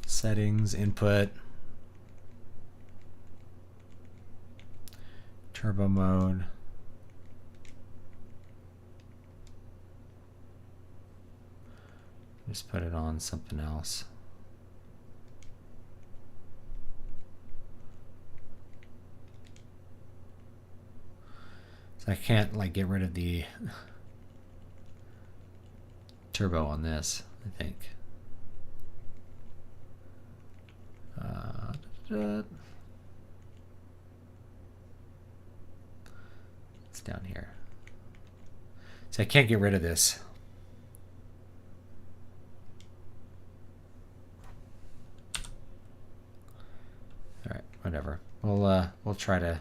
Settings, input. Turbo mode. Just put it on something else. So I can't like get rid of the turbo on this, I think. It's down here. So I can't get rid of this. All right, whatever. We'll try to.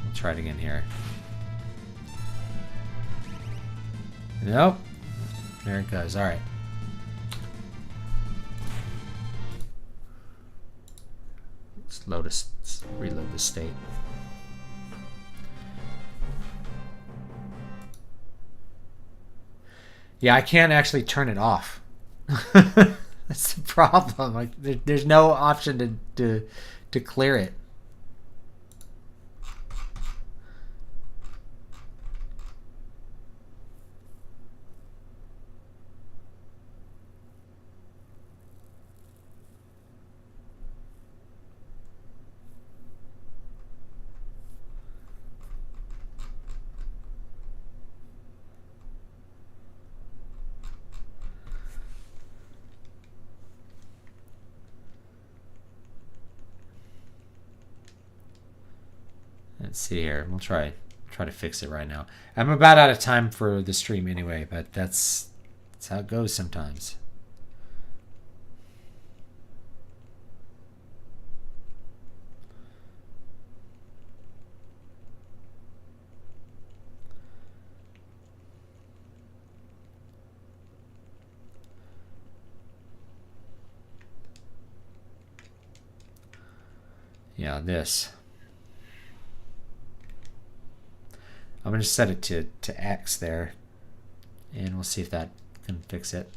We'll try it again here. Nope. There it goes. All right. Let's reload the state. Yeah, I can't actually turn it off. That's the problem. Like, there's no option to clear it. Let's see here. We'll try to fix it right now. I'm about out of time for the stream anyway, but that's how it goes sometimes. Yeah, this. I'm going to set it to X there, and we'll see if that can fix it.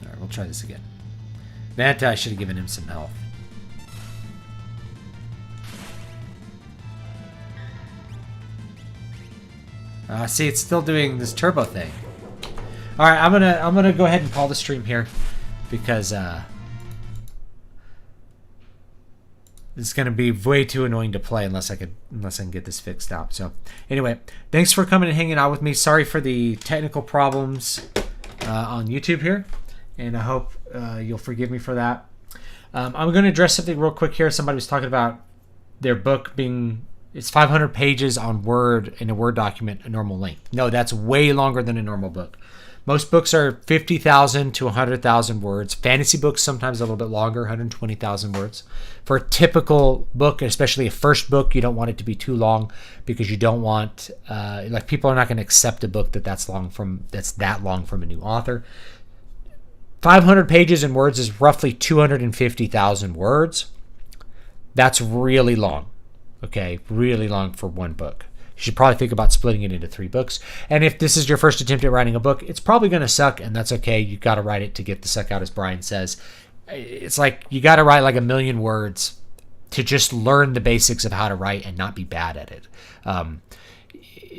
All right, we'll try this again. That I should have given him some health. See, it's still doing this turbo thing. All right, I'm gonna go ahead and call the stream here because it's gonna be way too annoying to play unless I can get this fixed out. So anyway, thanks for coming and hanging out with me. Sorry for the technical problems on YouTube here, and I hope you'll forgive me for that. I'm gonna address something real quick here. Somebody was talking about their book being. It's 500 pages on Word in a Word document, a normal length. No, that's way longer than a normal book. Most books are 50,000 to 100,000 words. Fantasy books sometimes a little bit longer, 120,000 words. For a typical book, especially a first book, you don't want it to be too long because you don't want, like people are not going to accept a book that's that long from a new author. 500 pages in words is roughly 250,000 words. That's really long. Okay, really long for one book. You should probably think about splitting it into 3 books. And if this is your first attempt at writing a book, it's probably going to suck, and that's okay. You got to write it to get the suck out, as Brian says. It's like you got to write like 1,000,000 words to just learn the basics of how to write and not be bad at it.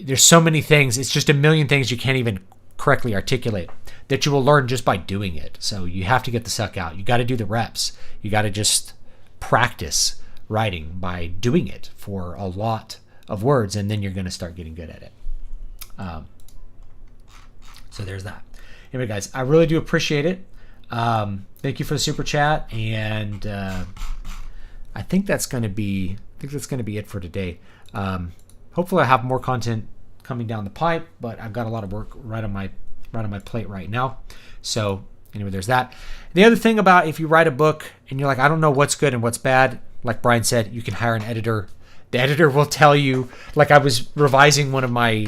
There's so many things. It's just 1,000,000 things you can't even correctly articulate that you will learn just by doing it. So you have to get the suck out. You got to do the reps. You got to just practice writing by doing it for a lot of words, and then you're going to start getting good at it. So there's that. Anyway, guys, I really do appreciate it. Thank you for the super chat, and I think that's going to be it for today. Hopefully, I have more content coming down the pipe, but I've got a lot of work right on my plate right now. So anyway, there's that. The other thing about if you write a book and you're like, I don't know what's good and what's bad. Like Brian said, you can hire an editor. The editor will tell you, like I was revising one of my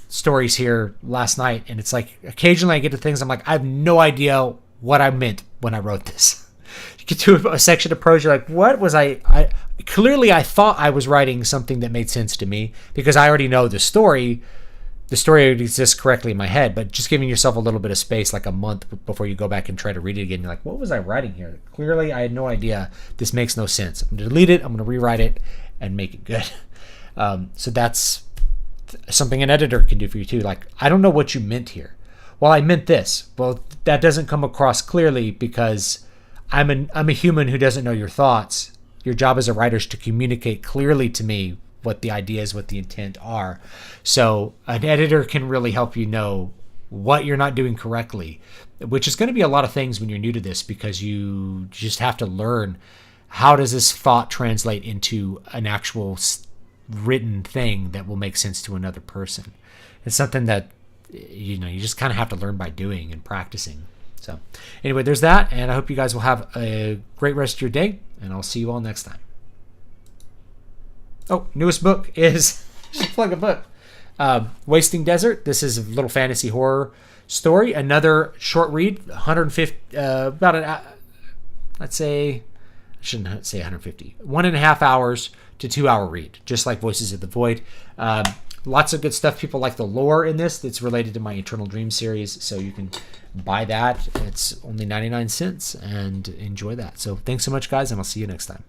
stories here last night, and it's like occasionally I get to things I'm like, I have no idea what I meant when I wrote this. You get to a section of prose, you're like, what was I clearly I thought I was writing something that made sense to me because I already know the story. The story exists correctly in my head, but just giving yourself a little bit of space, like a month before you go back and try to read it again. You're like, what was I writing here? Clearly, I had no idea. This makes no sense. I'm going to delete it. I'm going to rewrite it and make it good. So that's something an editor can do for you too. Like, I don't know what you meant here. Well, I meant this. Well, that doesn't come across clearly because I'm a human who doesn't know your thoughts. Your job as a writer is to communicate clearly to me what the ideas, what the intent are. So an editor can really help you know what you're not doing correctly, which is going to be a lot of things when you're new to this because you just have to learn how does this thought translate into an actual written thing that will make sense to another person. It's something that you just kind of have to learn by doing and practicing. So anyway, there's that, and I hope you guys will have a great rest of your day, and I'll see you all next time. Oh, newest book is, just plug a book, Wasting Desert. This is a little fantasy horror story. Another short read, 150, about an, let's say, I shouldn't say 150, 1.5 hours to 2 hour read, just like Voices of the Void. Lots of good stuff. People like the lore in this that's related to my Eternal Dream series, so you can buy that. It's only 99 cents and enjoy that. So thanks so much, guys, and I'll see you next time.